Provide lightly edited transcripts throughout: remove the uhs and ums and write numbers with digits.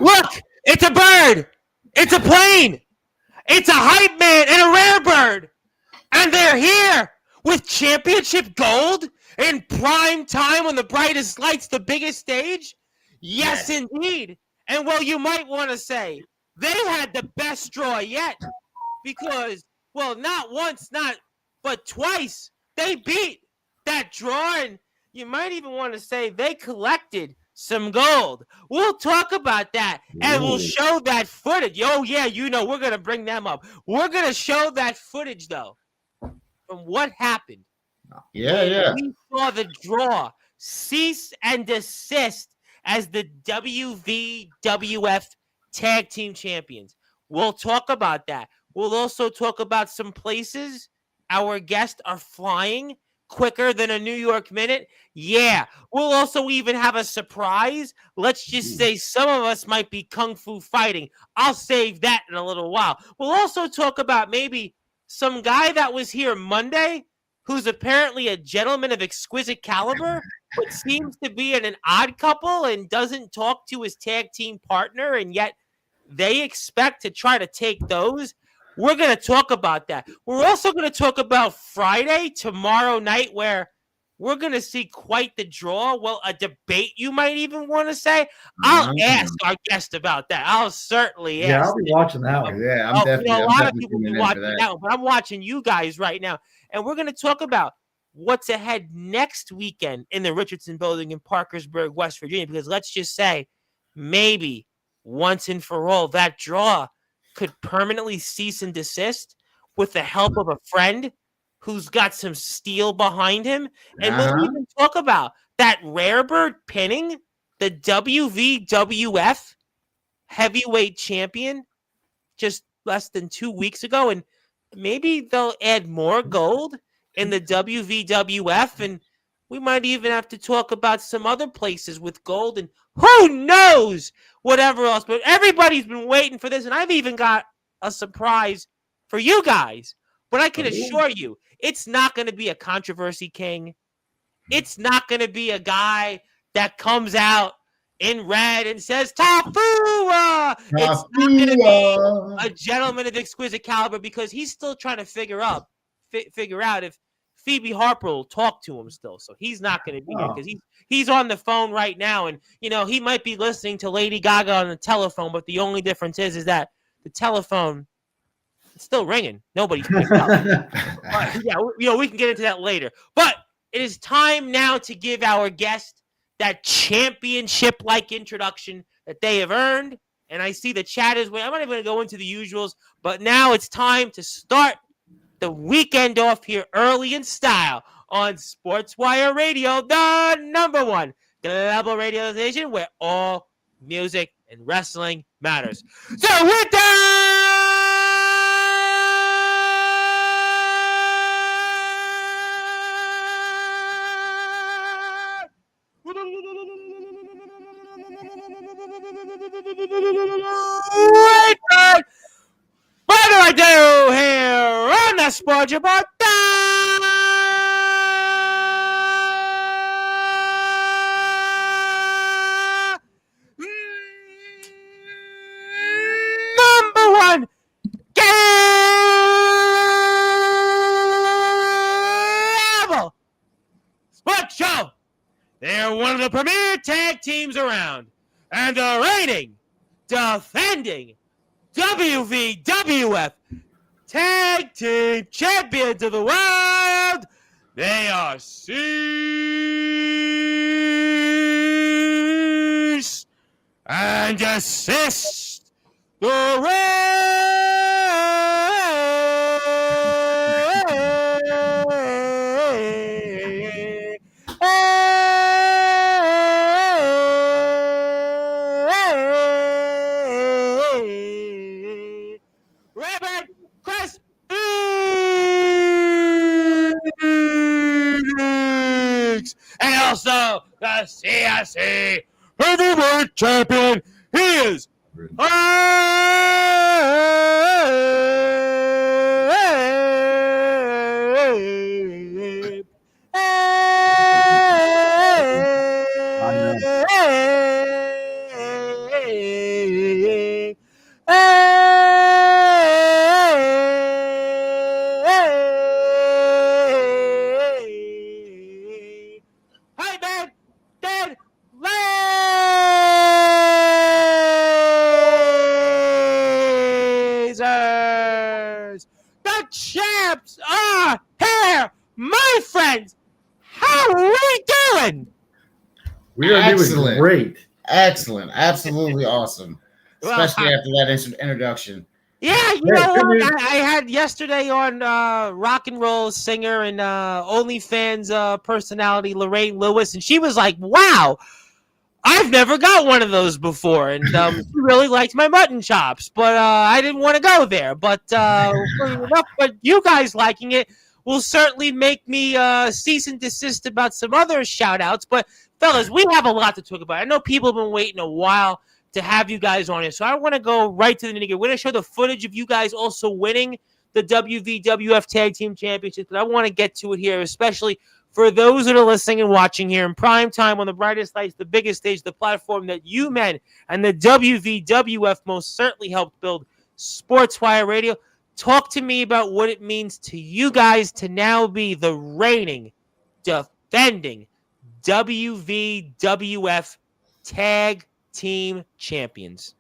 Look, it's a bird. It's a plane. It's a hype man and a rare bird. And they're here with championship gold in prime time on the brightest lights, the biggest stage. Yes, indeed. And well, you might want to say they had the best draw yet because, well, not once, not but twice they beat that draw, and you might even want to say they collected some gold. We'll talk about that, and we'll show that footage. Oh, yeah, we're going to bring them up. We're going to show that footage, though, from what happened. Yeah. We saw the draw cease and desist as the WVWF Tag Team Champions. We'll talk about that. We'll also talk about some places our guests are flying quicker than a New York minute. Yeah. We'll also even have a surprise. Let's just say some of us might be kung fu fighting. I'll save that in a little while. We'll also talk about maybe some guy that was here Monday who's apparently a gentleman of exquisite caliber, but seems to be in an odd couple and doesn't talk to his tag team partner, and yet they expect to try to take those. We're going to talk about that. We're also going to talk about Friday, tomorrow night, where we're going to see quite the draw. Well, a debate, you might even want to say. I'll ask our guest about that. I'll certainly ask. Yeah, I'll be watching that one. Yeah, I'm definitely. A lot of people will be watching that one, but I'm watching you guys right now. And we're going to talk about what's ahead next weekend in the Richardson Building in Parkersburg, West Virginia, because let's just say maybe once and for all, that draw could permanently cease and desist with the help of a friend who's got some steel behind him. And we'll even talk about that rare bird pinning the WVWF heavyweight champion just less than 2 weeks ago. And maybe they'll add more gold in the WVWF, and we might even have to talk about some other places with gold, and who knows whatever else. But everybody's been waiting for this, and I've even got a surprise for you guys. But I can assure you, it's not going to be a controversy king. It's not going to be a guy that comes out in red and says Tafua. It's not going to be a gentleman of exquisite caliber, because he's still trying to figure out if Phoebe Harper will talk to him still. So he's not going to be here because he's on the phone right now, and he might be listening to Lady Gaga on the telephone, but the only difference is that the telephone is still ringing. Nobody's picked up. Yeah, we can get into that later. But it is time now to give our guest that championship-like introduction that they have earned. And I see the chat is waiting. I'm not even going to go into the usuals, but now it's time to start the weekend off here early in style on Sportzwire Radio, the number one global radio station where all music and wrestling matters. So with that, what do I do here on the Sports Report? Number one cable sports show. They're one of the premier tag teams around, and the reigning, defending WVWF Tag Team Champions of the World. They are Cease and Desist, the Reverend Chris Phoenix, and also the CSC Heavyweight Champion. He is champs are here, my friends. How are we doing? We are doing great. Excellent. Absolutely awesome. Especially after that introduction. Yeah, you know what? I had yesterday on rock and roll singer and OnlyFans personality Lorraine Lewis, and she was like, "Wow, I've never got one of those before," and she really liked my mutton chops, but I didn't want to go there. But but you guys liking it will certainly make me cease and desist about some other shout outs. But fellas, we have a lot to talk about. I know people have been waiting a while to have you guys on it, so I want to go right to the nitty-gritty. We're going to show the footage of you guys also winning the WVWF Tag Team Championship, but I want to get to it here, especially for those that are listening and watching here in prime time on the brightest lights, the biggest stage, the platform that you men and the WVWF most certainly helped build, Sportswire Radio. Talk to me about what it means to you guys to now be the reigning, defending WVWF Tag Team Champions.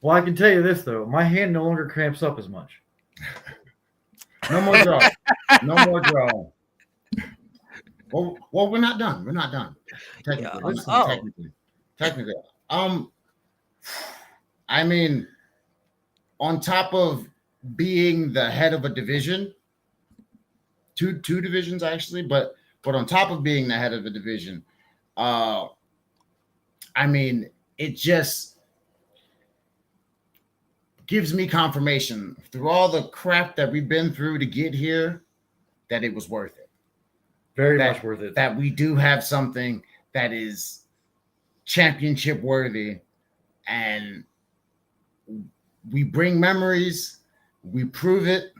Well, I can tell you this, though. My hand no longer cramps up as much. No more draw. No more draw. Well, we're not done. We're not done. Technically. Technically. I mean, on top of being the head of a division, two divisions actually, but on top of being the head of a division, I mean, it just gives me confirmation through all the crap that we've been through to get here that it was worth it. Very much worth it. That we do have something that is championship worthy, and we bring memories, we prove it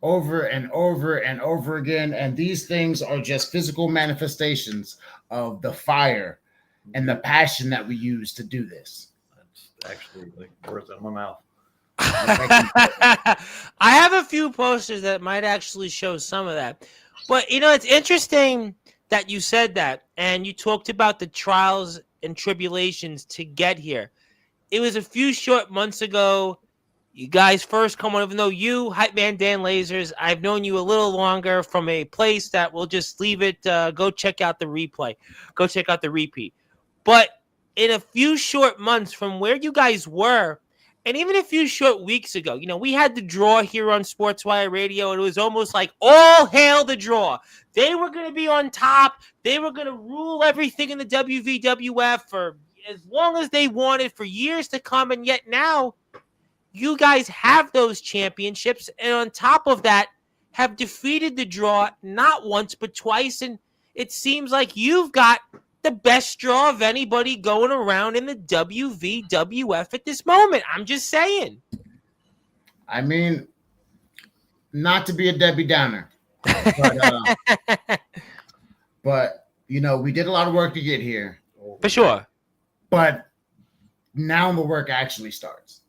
over and over and over again, and these things are just physical manifestations of the fire and the passion that we use to do this. That's actually like worth it in my mouth. I have a few posters that might actually show some of that. But, you know, it's interesting that you said that, and you talked about the trials and tribulations to get here. It was a few short months ago. You guys first come on, even though you, Hype Man Dan Lasers, I've known you a little longer from a place that we'll just leave it. Go check out the replay. Go check out the repeat. But in a few short months from where you guys were, and even a few short weeks ago, you know, we had the draw here on Sportswire Radio, and it was almost like all hail the draw. They were going to be on top. They were going to rule everything in the WVWF for as long as they wanted for years to come. And yet now you guys have those championships. And on top of that, have defeated the draw not once, but twice. And it seems like you've got the best draw of anybody going around in the WVWF at this moment. I'm just saying. I mean, not to be a Debbie Downer, but you know, we did a lot of work to get here. For sure. But now the work actually starts.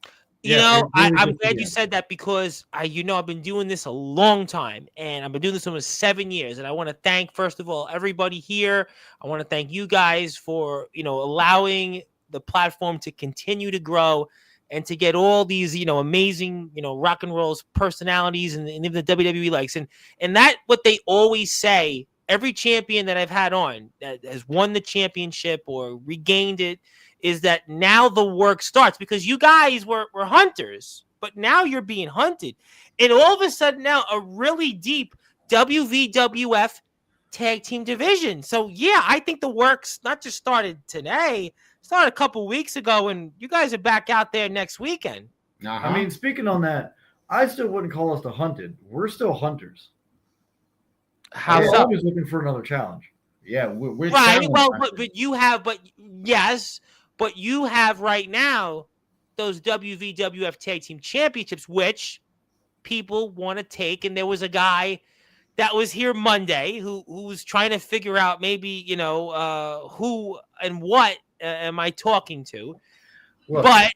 You know, I'm glad you said that, because I've been doing this a long time, and I've been doing this almost 7 years. And I want to thank, first of all, everybody here. I want to thank you guys for, allowing the platform to continue to grow and to get all these, amazing, rock and roll personalities and even the WWE likes. And that what they always say, every champion that I've had on that has won the championship or regained it, is that now the work starts, because you guys were hunters, but now you're being hunted. And all of a sudden now a really deep WVWF tag team division. So yeah, I think the work's not just started today, started a couple weeks ago, and you guys are back out there next weekend. I mean, speaking on that, I still wouldn't call us the hunted. We're still hunters. How we're so? always looking for another challenge. Yeah, we're right. Well, but you have right now those WVWF Tag Team Championships, which people want to take. And there was a guy that was here Monday who was trying to figure out maybe, who and what am I talking to? Look. But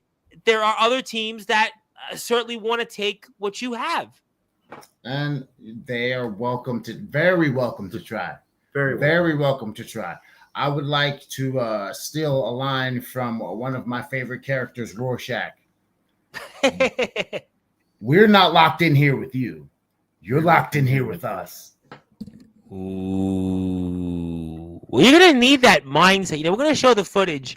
there are other teams that certainly want to take what you have. And they are very welcome to try. Very welcome to try. I would like to steal a line from one of my favorite characters, Rorschach. We're not locked in here with you. You're locked in here with us. Ooh. Well, you're going to need that mindset. You know, we're going to show the footage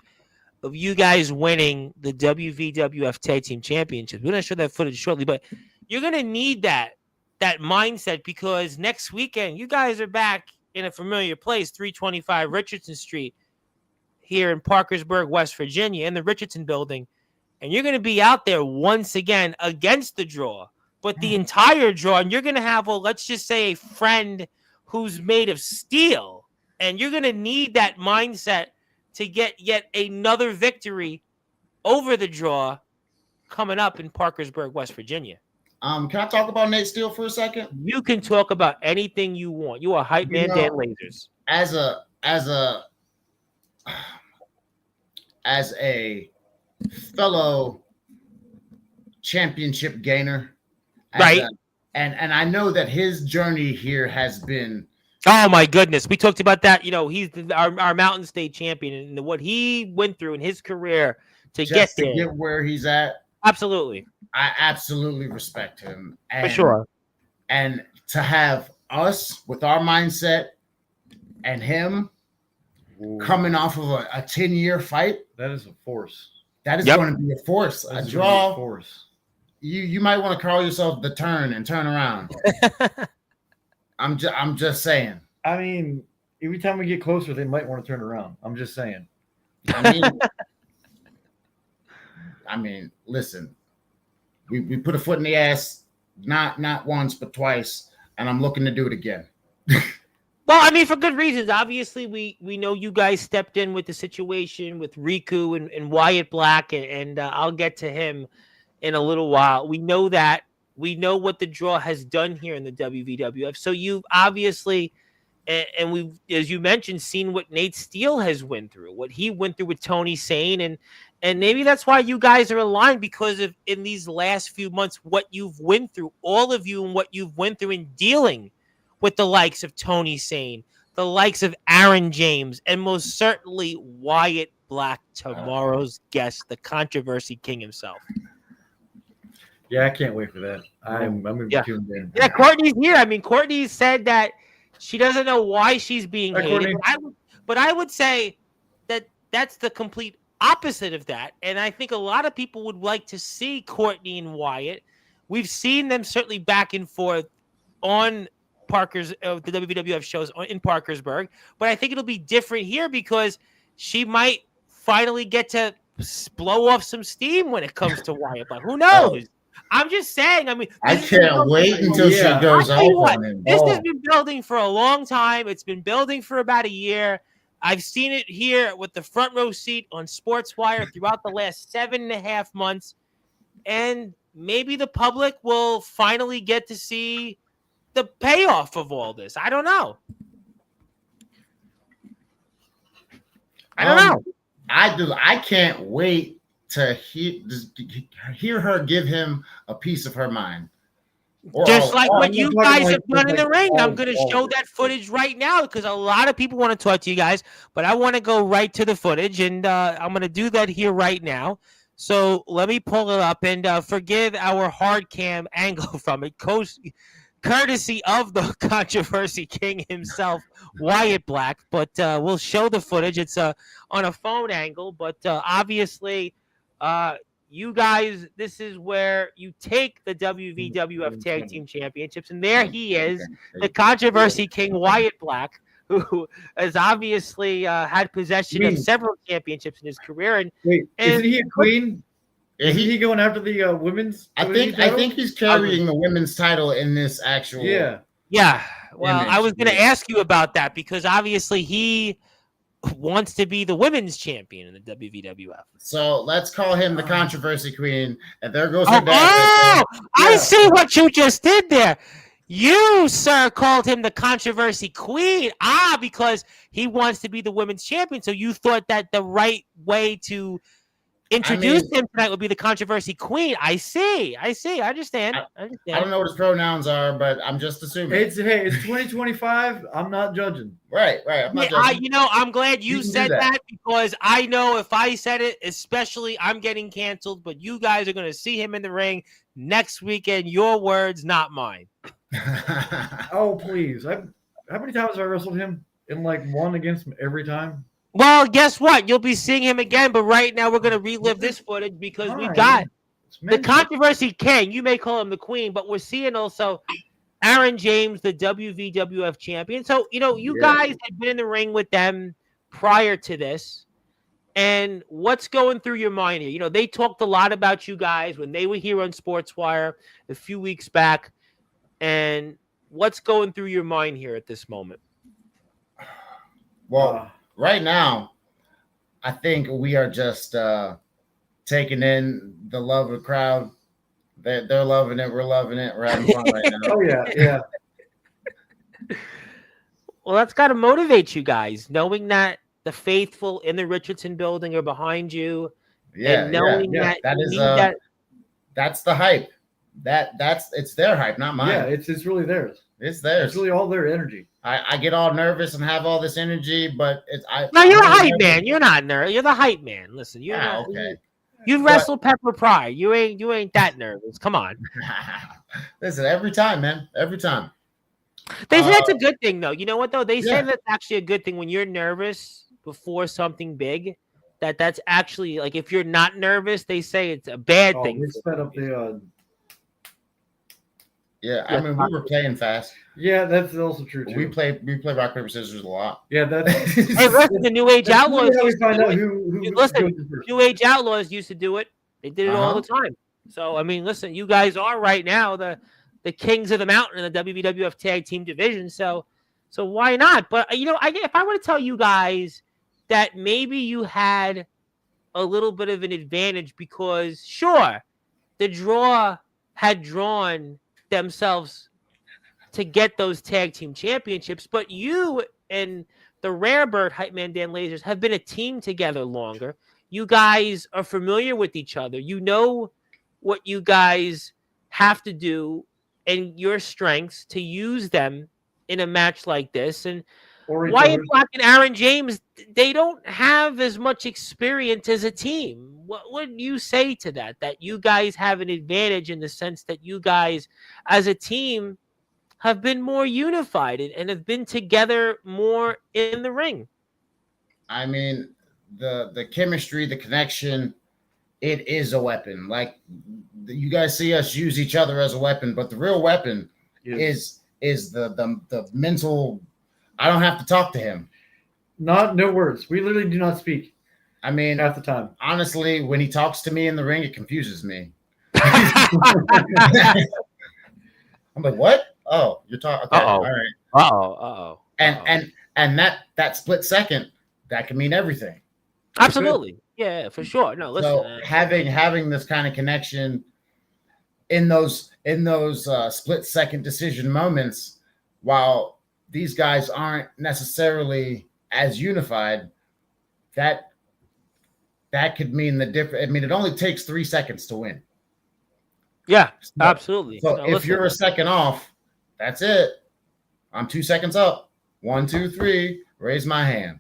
of you guys winning the WVWF Tag Team Championships. We're going to show that footage shortly, but you're going to need that mindset because next weekend you guys are back in a familiar place, 325 Richardson Street here in Parkersburg, West Virginia, in the Richardson building, and you're going to be out there once again against the draw, but the entire draw, and you're going to have, well, let's just say a friend who's made of steel, and you're going to need that mindset to get yet another victory over the draw coming up in Parkersburg, West Virginia. Can I talk about Nate Steele for a second? You can talk about anything you want. You are hype man, Dan Lasers. As a fellow championship gainer, right? And I know that his journey here has been. Oh my goodness, we talked about that. You know, he's our Mountain State champion, and what he went through in his career to get there, get where he's at. Absolutely, I absolutely respect him for sure. And to have us with our mindset and him coming off of a 10-year fight, that is a force. That is going to be a force. That's a draw. A force. You might want to call yourself the turn and turn around. I'm just saying. I mean, every time we get closer, they might want to turn around. I'm just saying. I mean, listen. We put a foot in the ass, not once but twice, and I'm looking to do it again. Well, I mean, for good reasons. Obviously, we know you guys stepped in with the situation with Riku and Wyatt Black, and I'll get to him in a little while. We know that. We know what the draw has done here in the WVWF. So you've obviously, and we've, as you mentioned, seen what Nate Steele has went through, what he went through with Tony Sane, and maybe that's why you guys are aligned, because of in these last few months what you've went through, all of you, and what you've went through in dealing with the likes of Tony Sane, the likes of Aaron James, and most certainly Wyatt Black, tomorrow's guest, the Controversy King himself. Yeah, I can't wait for that. I'm going to be tuned in. Yeah, Courtney's here. I mean, Courtney said that she doesn't know why she's being hated. But I would say that that's the complete opposite of that. And I think a lot of people would like to see Courtney and Wyatt. We've seen them certainly back and forth on the WWF shows in Parkersburg. But I think it'll be different here because she might finally get to blow off some steam when it comes to Wyatt Black. Who knows? I'm just saying. I mean, I can't wait until she goes off on him. This has been building for a long time. It's been building for about a year. I've seen it here with the front row seat on Sportswire throughout the last 7.5 months. And maybe the public will finally get to see the payoff of all this. I don't know. I can't wait to hear her give him a piece of her mind. Just like what you guys have done in the ring. I'm going to show that footage right now because a lot of people want to talk to you guys, but I want to go right to the footage, and I'm going to do that here right now. So let me pull it up, and forgive our hard cam angle from it, courtesy of the Controversy King himself, Wyatt Black, but we'll show the footage. It's on a phone angle, but obviously you guys, this is where you take the WVWF Tag Team Championships, and there he is, the Controversy King, Wyatt Black, who has obviously had possession of several championships in his career. And isn't he a queen? Is he going after the women's? I think he's carrying the women's title in this actual. Yeah. Well, I was going to ask you about that because obviously he wants to be the women's champion in the WVWF. So let's call him the Controversy Queen. And there goes her dad. I see what you just did there. You, sir, called him the Controversy Queen. Because he wants to be the women's champion. So you thought that the right way to introduce him tonight would be the Controversy Queen. I see. I understand. I don't know what his pronouns are, but I'm just assuming. It's 2025. I'm not judging. Right. I'm not judging. I'm glad you said that because I know if I said it, especially I'm getting canceled, but you guys are going to see him in the ring next weekend. Your words, not mine. Oh, please. How many times have I wrestled him? And like won against him every time? Well, guess what? You'll be seeing him again, but right now we're going to relive this footage because we got the controversy. King, you may call him the queen, but we're seeing also Aaron James, the WVWF champion. So, you guys had been in the ring with them prior to this. And what's going through your mind here? They talked a lot about you guys when they were here on Sportswire a few weeks back. And what's going through your mind here at this moment? Well, right now, I think we are just taking in the love of the crowd. They're loving it. We're loving it. We're having fun right now. Oh, yeah. Well, that's got to motivate you guys, knowing that the faithful in the Richardson building are behind you. Yeah, and knowing that is that's the hype. It's their hype, not mine. Yeah, it's really theirs. It's theirs. It's really all their energy. I get all nervous and have all this energy, but it's No, you're a hype man. You're not nervous. You're the hype man. Listen, you're not, okay. You wrestled Pepper Pry. You ain't that nervous. Come on. Listen, every time, man. Every time. They say that's a good thing, though. You know what, though? They say that's actually a good thing when you're nervous before something big. That's actually, like, if you're not nervous, they say it's a bad thing. We sped up the... I mean, we were playing fast. Yeah, that's also true, too. We play rock, paper, scissors a lot. Yeah, that's... Hey, listen, the New Age Outlaws used to do it. Listen, New Age Outlaws used to do it. They did it all the time. So, I mean, listen, you guys are right now the kings of the mountain in the WWF tag team division. So why not? But, if I were to tell you guys that maybe you had a little bit of an advantage because, sure, the draw had drawn themselves to get those tag team championships, but you and the Rare Bird Hype Man Dan Lasers have been a team together longer. You guys are familiar with each other. You know what you guys have to do and your strengths to use them in a match like this. And Wyatt Black and Aaron James, they don't have as much experience as a team. What would you say to that? That you guys have an advantage in the sense that you guys, as a team, have been more unified and have been together more in the ring. I mean, the chemistry, the connection, it is a weapon. Like, you guys see us use each other as a weapon, but the real weapon is the mental. I don't have to talk to him. No words. We literally do not speak. I mean, half the time. Honestly, when he talks to me in the ring, it confuses me. I'm like, what? Oh, you're talking. Okay, all right. And that split second, that can mean everything. Absolutely. Yeah, for sure. No, listen. So having this kind of connection in those split second decision moments, while these guys aren't necessarily as unified, that could mean the difference. I mean, it only takes 3 seconds to win. Yeah, absolutely. So if you're a second off, that's it. I'm 2 seconds up. 1, 2, 3. Raise my hand.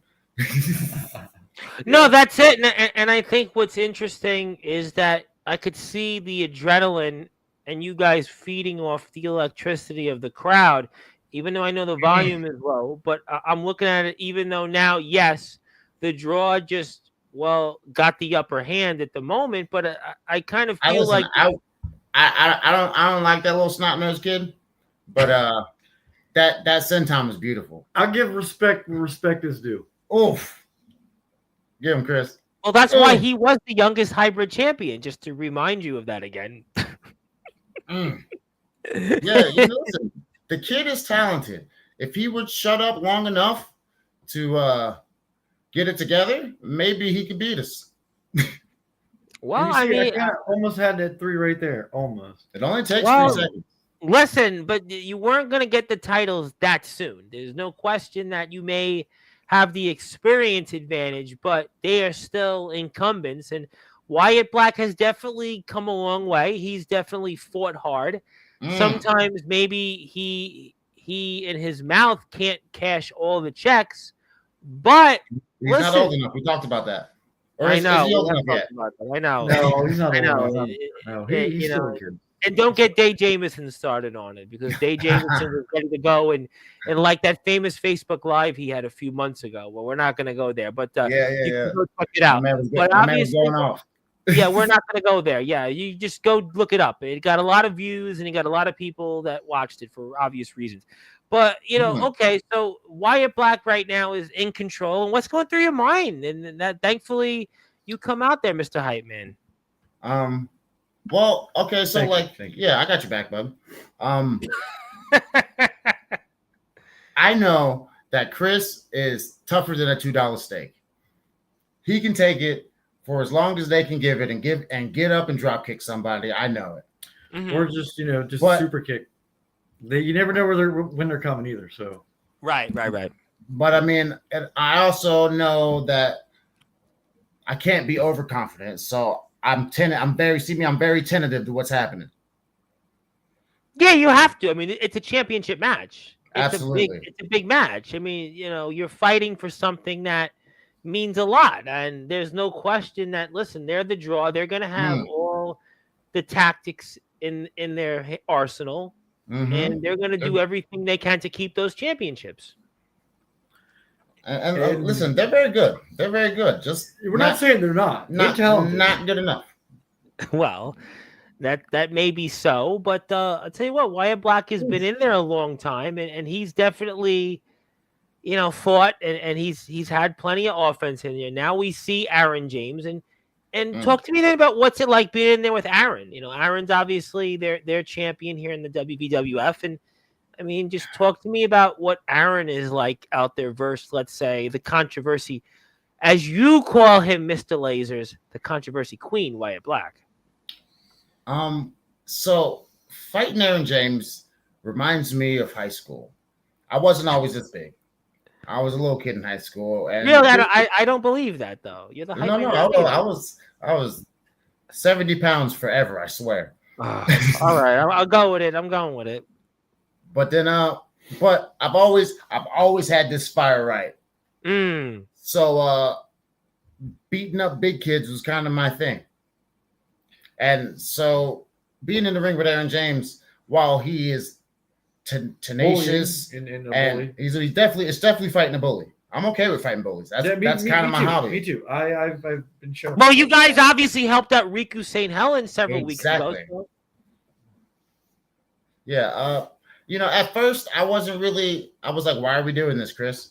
No, that's it. And I think what's interesting is that I could see the adrenaline and you guys feeding off the electricity of the crowd, even though I know the volume is low. But I'm looking at it, even though now, yes, the draw just, got the upper hand at the moment. But I kind of feel like I don't like that little snot-nosed kid, but that senton was beautiful. I'll give respect where respect is due. Oof. Give him, Chris. Well, that's why he was the youngest hybrid champion, just to remind you of that again. Yeah, listen, the kid is talented. If he would shut up long enough to get it together, maybe he could beat us. Well, I mean, I almost had that 3 right there. Almost. It only takes 3 seconds. Listen, but you weren't going to get the titles that soon. There's no question that you may have the experience advantage, but they are still incumbents. And Wyatt Black has definitely come a long way. He's definitely fought hard. Sometimes maybe he in his mouth can't cash all the checks, but he's not old enough. We talked about that. Or I know. No, he's not. I know. No, he's still a kid. And don't get Day Jameson started on it, because Day Jameson was ready to go and like that famous Facebook Live he had a few months ago. Well, we're not going to go there, but you can go check it out. But obviously, going off. Yeah, we're not going to go there. Yeah, you just go look it up. It got a lot of views, and it got a lot of people that watched it for obvious reasons. But, okay, so Wyatt Black right now is in control. And what's going through your mind? And that, thankfully, you come out there, Mr. Hype Man. Well, okay, so thank you. I got your back, bub. I know that Chris is tougher than a $2 steak. He can take it for as long as they can give it and get up and drop kick somebody. I know it. Mm-hmm. Or just super kick. You never know when they're coming either. So right. But I mean, I also know that I can't be overconfident. So I'm very tentative to what's happening. Yeah, you have to. I mean, it's a championship match. Absolutely. It's a big match. I mean, you're fighting for something that means a lot. And there's no question that, listen, they're the draw. They're going to have all the tactics in their arsenal. Mm-hmm. And they're going to do everything they can to keep those championships. And listen, they're very good. They're very good. Just we're not saying they're not. Not good enough. Well, that may be so, but I'll tell you what, Wyatt Black has been in there a long time, and he's definitely, fought, and he's had plenty of offense in there. Now we see Aaron James, and talk to me then about what's it like being in there with Aaron. Aaron's obviously their champion here in the WWF, and I mean, just talk to me about what Aaron is like out there versus, let's say, the controversy, as you call him, Mr. Lasers, the controversy queen, Wyatt Black. So fighting Aaron James reminds me of high school. I wasn't always this big. I was a little kid in high school. And really, I don't believe that though. You're the hype man. No. I was 70 pounds forever. I swear. All right, I'll go with it. I'm going with it. But then, but I've always had this fire right. So beating up big kids was kind of my thing. And so being in the ring with Aaron James, while he is tenacious and he's definitely fighting a bully. I'm okay with fighting bullies. That's kind of my hobby. Me too. I've been shown. Well, you guys obviously helped out Riku St. Helen several weeks ago. So. Yeah. At first I was like, why are we doing this, Chris?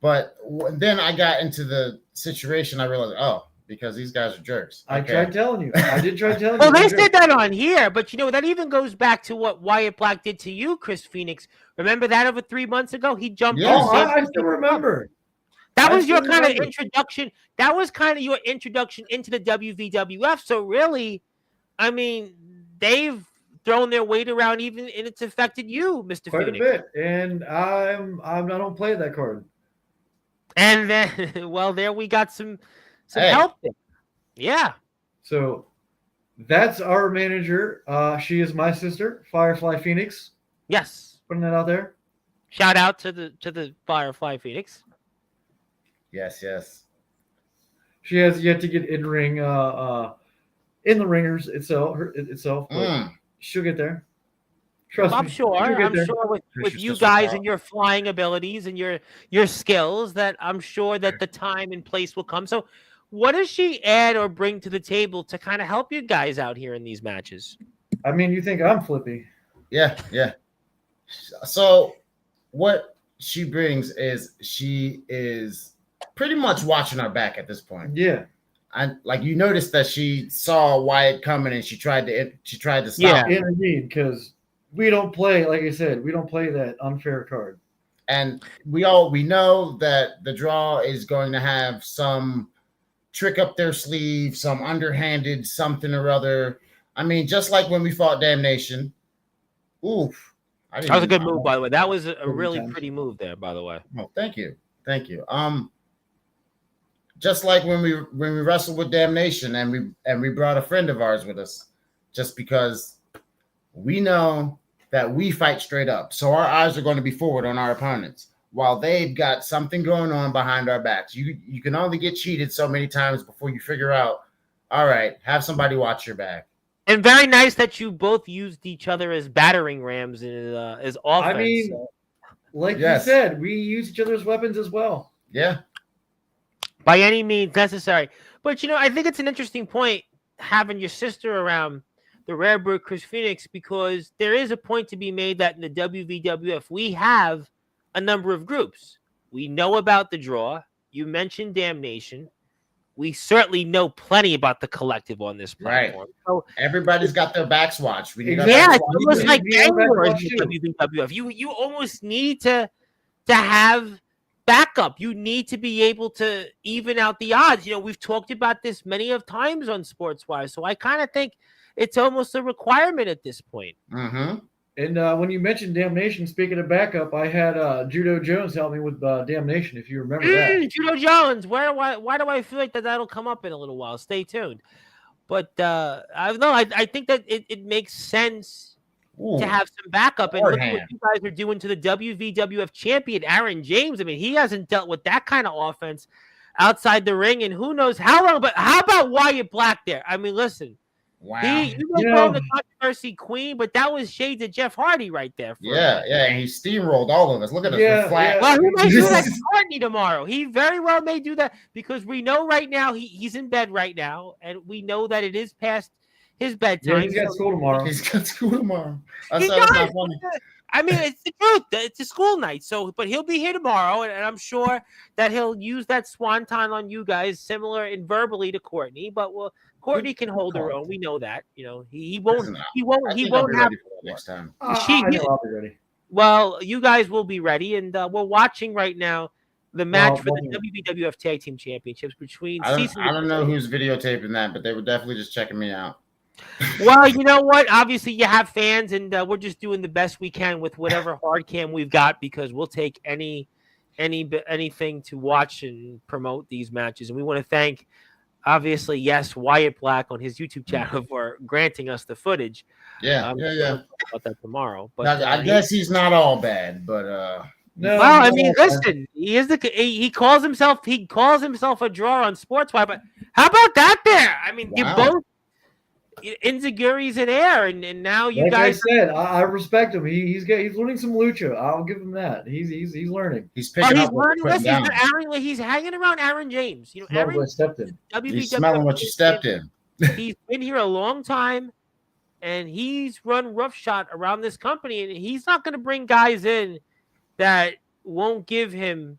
But then I got into the situation. I realized, because these guys are jerks. Okay. I tried telling you. I did try telling you. Well, they said that on here, but that even goes back to what Wyatt Black did to you, Chris Phoenix. Remember that over 3 months ago? He jumped. Yeah, I still remember. That was your kind of introduction. That was kind of your introduction into the WVWF. So really, I mean, they've thrown their weight around, even, and it's affected you, Mr. Quite Phoenix. a bit, and I don't play that card. And then, well, there we got some help there. Yeah. So that's our manager. She is my sister, Firefly Phoenix. Yes. Putting that out there. Shout out to the Firefly Phoenix. Yes. She has yet to get in ring, in the ringers itself. But she'll get there. Trust me. I'm sure with you guys and your flying abilities and your skills, that I'm sure that the time and place will come. So, what does she add or bring to the table to kind of help you guys out here in these matches? I mean, you think I'm flippy? Yeah. So, what she brings is she is pretty much watching our back at this point. Yeah. You noticed that she saw Wyatt coming and she tried to stop. Yeah, indeed, because we don't play, like I said, we don't play that unfair card. And we know that the draw is going to have some trick up their sleeve, some underhanded something or other. I mean, just like when we fought Damnation. Oof. That was a good move, by the way. That was a really pretty move there, by the way. Oh, thank you. Just like when we wrestled with Damnation and we brought a friend of ours with us, just because we know that we fight straight up. So our eyes are going to be forward on our opponents while they've got something going on behind our backs. You can only get cheated so many times before you figure out, all right, have somebody watch your back. And very nice that you both used each other as battering rams as offense. I mean, like you said, we use each other's weapons as well. Yeah. By any means necessary. But, I think it's an interesting point having your sister around the Rare Bird Chris Phoenix, because there is a point to be made that in the WVWF, we have a number of groups. We know about the Draw. You mentioned Damnation. We certainly know plenty about the Collective on this platform. Right. So everybody's got their backs watched. It's almost like the WWF. You almost need to have backup. You need to be able to even out the odds. We've talked about this many of times on Sportswire, so I kind of think it's almost a requirement at this point. Mm-hmm. And when you mentioned Damnation, speaking of backup, I had Judo Jones help me with Damnation, if you remember that. Judo Jones. Why do I feel like that'll come up in a little while? Stay tuned. But I think that it makes sense to have some backup. And look at what you guys are doing to the WVWF champion, Aaron James. I mean, he hasn't dealt with that kind of offense outside the ring, and who knows how long. But how about Wyatt Black there? I mean, listen. Wow. You don't call him the controversy queen, but that was shades of Jeff Hardy right there. And he steamrolled all of us. Look at us. Flat. Well, he may do that to Courtney tomorrow. He very well may do that, because we know right now he's in bed right now, and we know that it is past his bedtime. Yeah, he's got school tomorrow. I mean, it's the truth. It's a school night, but he'll be here tomorrow, and I'm sure that he'll use that swanton on you guys, similar in verbally to Courtney. But Courtney can hold her own. We know that. He won't. He won't have next time. I'll be ready. Well, you guys will be ready, and we're watching right now the match for the WWF Tag Team Championships between. I don't know who's videotaping that, but they were definitely just checking me out. Well, you know what? Obviously, you have fans, and we're just doing the best we can with whatever hard cam we've got, because we'll take anything to watch and promote these matches. And we want to thank, obviously, Wyatt Black on his YouTube channel for granting us the footage. Yeah. We'll talk about that tomorrow. But I guess he's not all bad, but no. Well, I mean, listen, he calls himself a drawer on Sportswire, but how about that there? I mean, you both. Inzaguri's in air, and now you guys. I said, I respect him. He's learning some lucha. I'll give him that. He's learning. He's picking up. He's hanging around Aaron James. Aaron stepped in. He's smelling what you stepped in. He's been here a long time, and he's run roughshod around this company, and he's not going to bring guys in that won't give him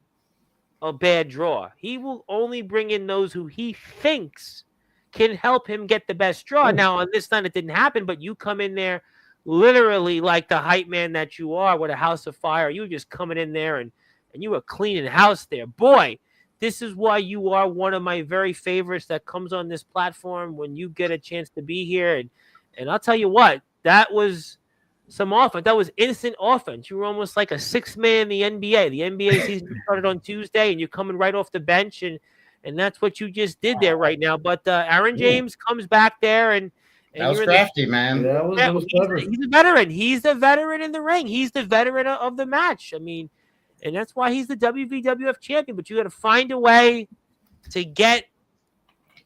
a bad draw. He will only bring in those who he thinks can help him get the best draw. Now, on this night, it didn't happen, but you come in there literally like the hype man that you are with a house of fire. You were just coming in there, and you were cleaning house there. Boy, this is why you are one of my very favorites that comes on this platform when you get a chance to be here. And I'll tell you what, that was some offense. That was instant offense. You were almost like a sixth man in the NBA. The NBA season started on Tuesday, and you're coming right off the bench, and that's what you just did there right now. But Aaron James comes back there, and that was crafty, man. Yeah, that was clever. He's a veteran. He's the veteran in the ring. He's the veteran of the match. I mean, and that's why he's the WVWF champion. But you got to find a way to get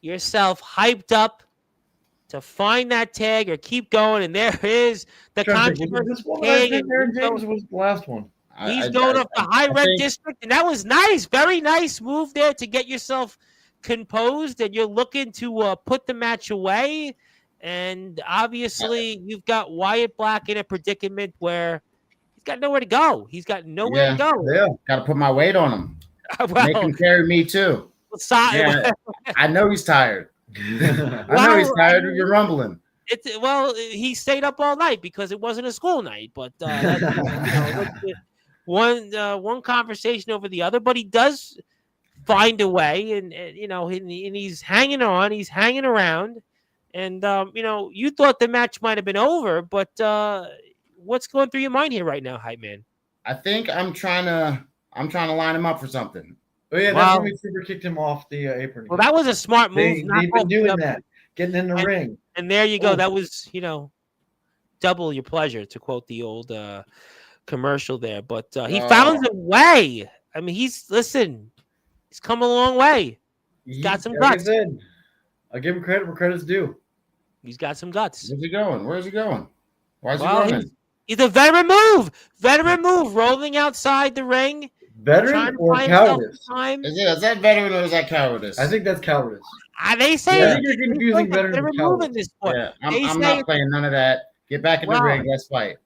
yourself hyped up to find that tag or keep going. And there is the controversy. Aaron James was the last one. He's going up the high red district, and that was nice. Very nice move there to get yourself composed, and you're looking to put the match away. And obviously, you've got Wyatt Black in a predicament where he's got nowhere to go. He's got nowhere to go. Yeah, got to put my weight on him. Make him carry me too. I know he's tired. I know he's tired of your rumbling. He stayed up all night because it wasn't a school night, but one conversation over the other. But he does find a way, and he's hanging on, he's hanging around, and you thought the match might have been over, but what's going through your mind here right now, hype man? I think I'm trying to line him up for something. Oh yeah, that's when we super kicked him off the apron. Well, that was a smart move. They've been doing that, getting in the ring. And there you go. That was, double your pleasure, to quote the old commercial there. But he found a way. I mean, he's come a long way. He's got some guts. I give him credit where credit's due. He's got some guts. Where's he going? Where's he going? Why is he running? He's a veteran move. Veteran move. Rolling outside the ring. Veteran or cowardice? Is that veteran or is that cowardice? I think that's cowardice. They say I think you're confusing veteran and cowardice. This sport. Yeah, I'm not playing none of that. Get back in the ring. Let's fight.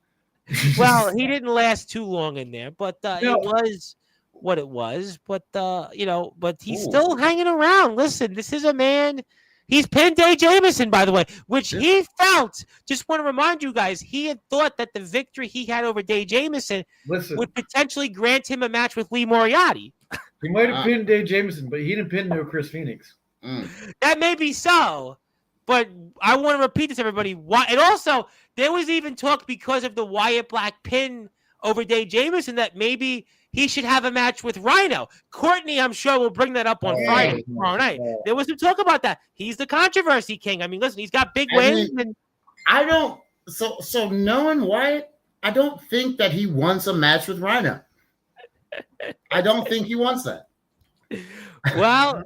Well, he didn't last too long in there, but it was what it was. But but he's still hanging around. Listen, this is a man. He's pinned Dave Jamieson, by the way, which he felt. Just want to remind you guys, he had thought that the victory he had over Dave Jamieson would potentially grant him a match with Lee Moriarty. He might have pinned Dave Jamieson, but he didn't pin no Chris Phoenix. That may be so, but I want to repeat this, everybody. And also, there was even talk because of the Wyatt Black pin over Dave Jamieson that maybe he should have a match with Rhino. Courtney, I'm sure, will bring that up on Friday, tomorrow night. There was some talk about that. He's the controversy king. I mean, listen, he's got big wins. I don't. So knowing Wyatt, I don't think that he wants a match with Rhino. I don't think he wants that. Well,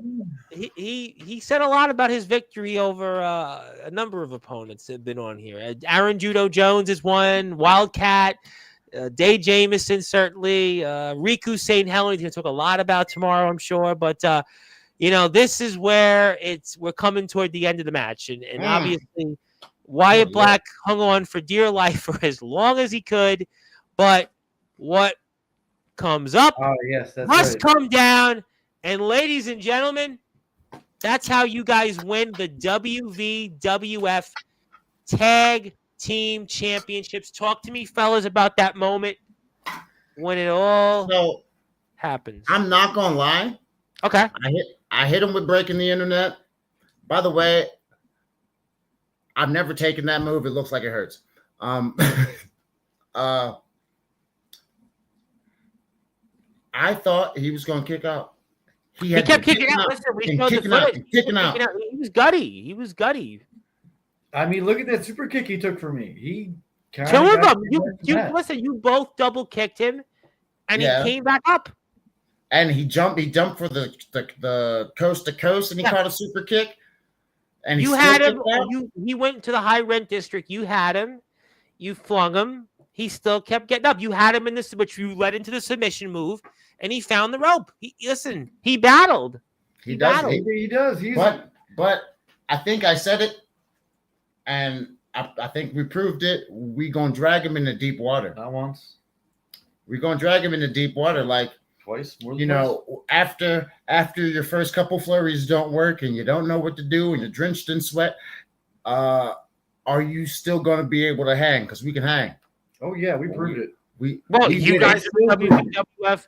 he said a lot about his victory over a number of opponents that have been on here. Aaron Judo Jones is one. Wildcat. Dave Jamieson, certainly. Riku St. Helens, he's going to talk a lot about tomorrow, I'm sure. But, this is where we're coming toward the end of the match. And obviously, Wyatt Black hung on for dear life for as long as he could. But what comes up must come down. And ladies and gentlemen, that's how you guys win the WVWF Tag Team Championships. Talk to me, fellas, about that moment when it all happens. I'm not gonna lie. Okay. I hit him with breaking the internet. By the way, I've never taken that move. It looks like it hurts. I thought he was gonna kick out. He kept kicking out. Listen, we showed the footage. Kicking out. He was gutty. I mean, look at that super kick he took from me. He two of them. You both double kicked him, and he came back up. And he jumped for the coast to coast, and he caught a super kick. And you had him. He went to the high rent district. You had him. You flung him. He still kept getting up. You had him in this, which you led into the submission move, and he found the rope. He battled. He does. He does. But I think I said it, and I think we proved it. We gonna drag him into deep water. Not once. We're gonna drag him into deep water, like twice. After your first couple flurries don't work, and you don't know what to do, and you're drenched in sweat. Are you still gonna be able to hang? Because we can hang. Oh yeah, we proved it. You guys are WWF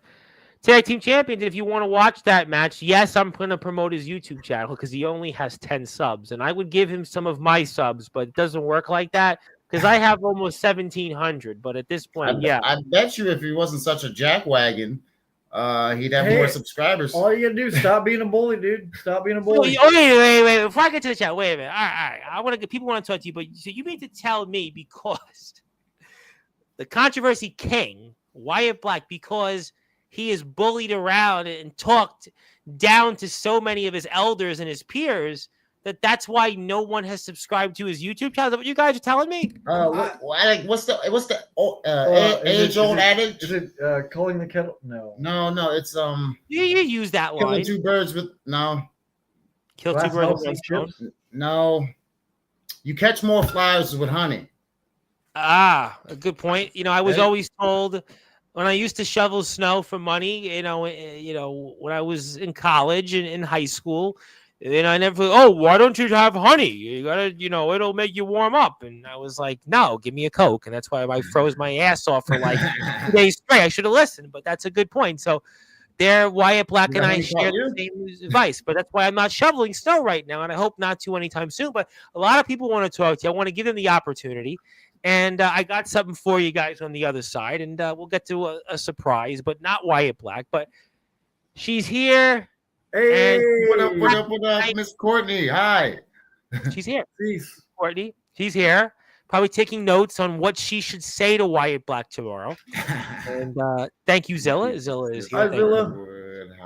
Tag Team Champions. If you want to watch that match, yes, I'm going to promote his YouTube channel because he only has 10 subs, and I would give him some of my subs, but it doesn't work like that because I have almost 1,700. But at this point, I bet you if he wasn't such a jackwagon, he'd have more subscribers. All you gotta do is stop being a bully, dude. Stop being a bully. Wait. Before I get to the chat, wait a minute. All right. People want to talk to you, but so you mean to tell me because the controversy king, Wyatt Black, because he is bullied around and talked down to so many of his elders and his peers that's why no one has subscribed to his YouTube channel? Is that what you guys are telling me? What's the age-old adage? Is it calling the kettle? No. It's You use that line. Killing two birds with Kill two birds with one stone. No, you catch more flies with honey. A good point. I was always told when I used to shovel snow for money, when I was in college and in high school, and I never, why don't you have honey? You gotta, it'll make you warm up. And I was like, no, give me a Coke. And that's why I froze my ass off for like 2 days straight. I should have listened, but that's a good point. So there, Wyatt Black and I share the same advice, but that's why I'm not shoveling snow right now. And I hope not to anytime soon. But a lot of people want to talk to you. I want to give them the opportunity. And I got something for you guys on the other side, and we'll get to a surprise, but not Wyatt Black. But she's here. Hey, what up, Miss Courtney? Hi. She's here. Peace. Courtney, she's here. Probably taking notes on what she should say to Wyatt Black tomorrow. And thank you, Zilla. Zilla is here. Hi, Zilla.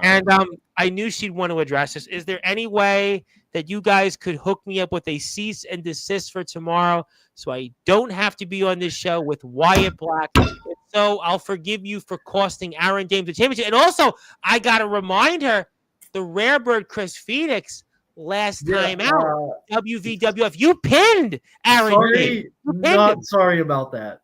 And I knew she'd want to address this. Is there any way that you guys could hook me up with a cease and desist for tomorrow so I don't have to be on this show with Wyatt Black? If so, I'll forgive you for costing Aaron James the championship. And also, I got to remind her, the rare bird Chris Phoenix last time out, WVWF, you pinned Aaron James. Sorry about that.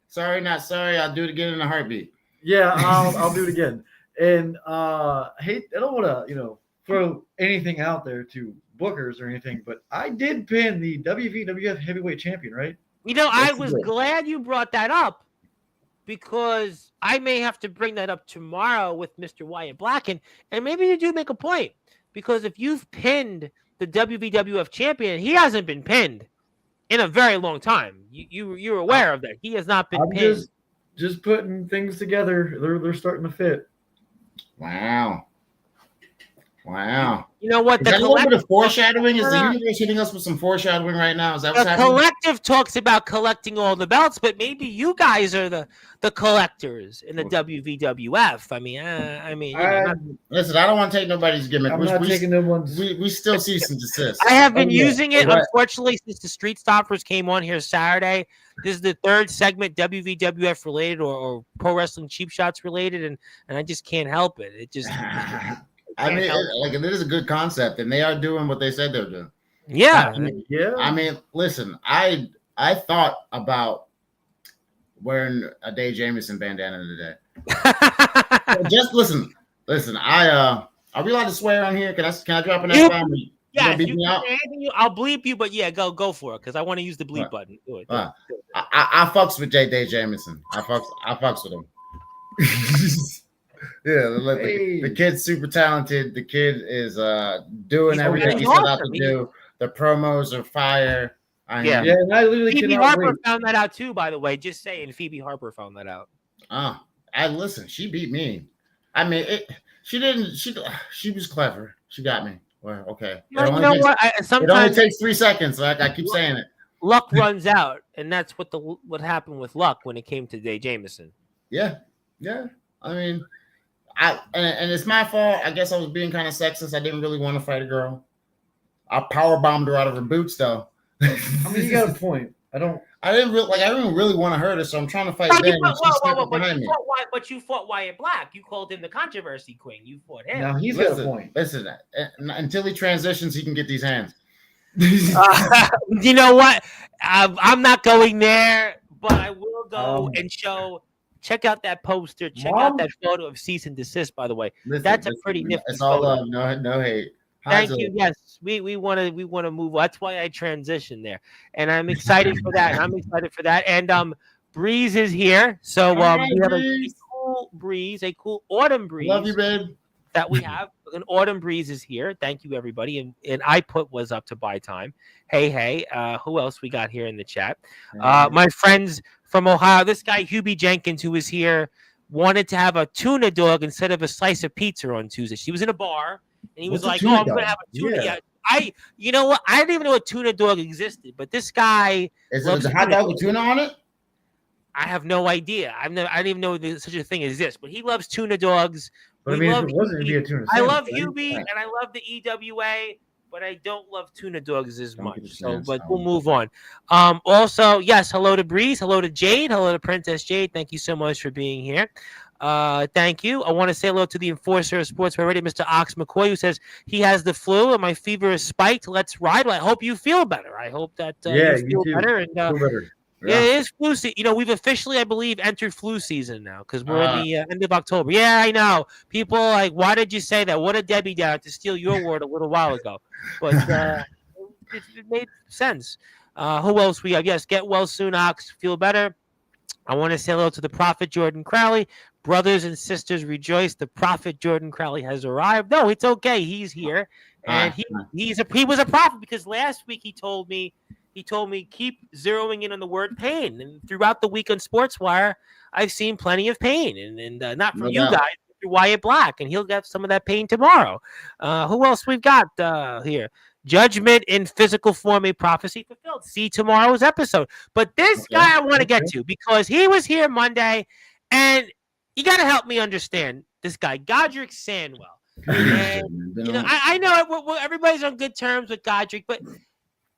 Sorry, not sorry. I'll do it again in a heartbeat. Yeah, I'll do it again. And I don't want to, throw anything out there to bookers or anything, but I did pin the WVWF heavyweight champion, right? I was glad you brought that up because I may have to bring that up tomorrow with Mr. Wyatt Black, and maybe you do make a point because if you've pinned the WVWF champion, he hasn't been pinned in a very long time. You're aware of that. He has not been pinned. Just putting things together. They're starting to fit. Wow. You know what? Is that a little bit of foreshadowing? Is the universe hitting us with some foreshadowing right now? Is that what's happening? The collective talks about collecting all the belts, but maybe you guys are the collectors in the WVWF. Listen, I don't want to take nobody's gimmick. I'm not taking no one's. We still cease and desist. I have been using it, unfortunately, since the Street Stoppers came on here Saturday. This is the third segment WVWF related or Pro Wrestling Cheap Shots related, and I just can't help it. It just. It is a good concept, and they are doing what they said they're doing. Yeah, listen, I thought about wearing a Dave Jamieson bandana today. Just listen. Are we allowed to swear on here? Can I drop an F-bomb? Yeah, I'll bleep you, but yeah, go for it because I want to use the bleep button. Do it. I fucks with Dave Jamieson. I fucks with him. Yeah, the kid's super talented. The kid is doing everything he set out to do. The promos are fire. And I literally Phoebe Harper found that out too, by the way. Just saying, Phoebe Harper found that out. She beat me. She was clever. She got me. Well, okay. Sometimes it only takes 3 seconds. Like I keep saying it. Luck runs out, and that's what happened with Luck when it came to Dave Jamieson. Yeah. And it's my fault. I guess I was being kind of sexist. I didn't really want to fight a girl. I power bombed her out of her boots, though. You got a point. I didn't really want to hurt her, so I'm trying to fight Ben. But you fought Wyatt Black. You called him the controversy queen. You fought him. Now he's got a point. Listen, until he transitions, he can get these hands. You know what? I'm not going there, but I will go and show. Check out that poster. Check out that photo of cease and desist. By the way, that's a pretty nifty. It's all love, no hate. Thank you. Yes, we want to move. That's why I transitioned there, and I'm excited for that. And Breeze is here, so we have a cool breeze, a cool autumn breeze. Love you, babe. That we have an autumn breeze is here. Thank you, everybody. And I was up to buy time. Hey, who else we got here in the chat? My friends from Ohio. This guy Hubie Jenkins, who was here, wanted to have a tuna dog instead of a slice of pizza on Tuesday. She was in a bar, and he was like, "Oh, I'm going to have a tuna." Yeah. You know what? I didn't even know a tuna dog existed, but this guy is it a hot dog with tuna on it? I have no idea. I didn't even know such a thing exists. But he loves tuna dogs. But if it wasn't, it'd be a tuna sandwich. I love Hubie and I love the EWA, but I don't love tuna dogs as much. So, but we'll move on. Also, yes, hello to Breeze, hello to Jade, hello to Princess Jade. Thank you so much for being here. Thank you. I want to say hello to the enforcer of Sportswire Radio, Mr. Ox McCoy, who says he has the flu and my fever is spiked. Let's ride. Well, I hope you feel better. I hope that you feel better. And feel better. Yeah, it is flu season. We've officially, I believe, entered flu season now because we're in the end of October. Yeah, I know. People are like, why did you say that? What a Debbie Downer, to steal your word a little while ago. But it made sense. Who else we have? Yes, get well soon, Ox. Feel better. I want to say hello to the Prophet Jordan Crowley. Brothers and sisters, rejoice. The Prophet Jordan Crowley has arrived. No, it's okay. He's here. And he was a prophet because last week he told me keep zeroing in on the word pain. And throughout the week on Sportswire, I've seen plenty of pain. And not from you guys, but through Wyatt Black. And he'll get some of that pain tomorrow. Who else we've got here? Judgment in physical form, a prophecy fulfilled. See tomorrow's episode. But this guy I want to get to because he was here Monday. And you got to help me understand this guy, Godric Sandwell. And, I know everybody's on good terms with Godric, but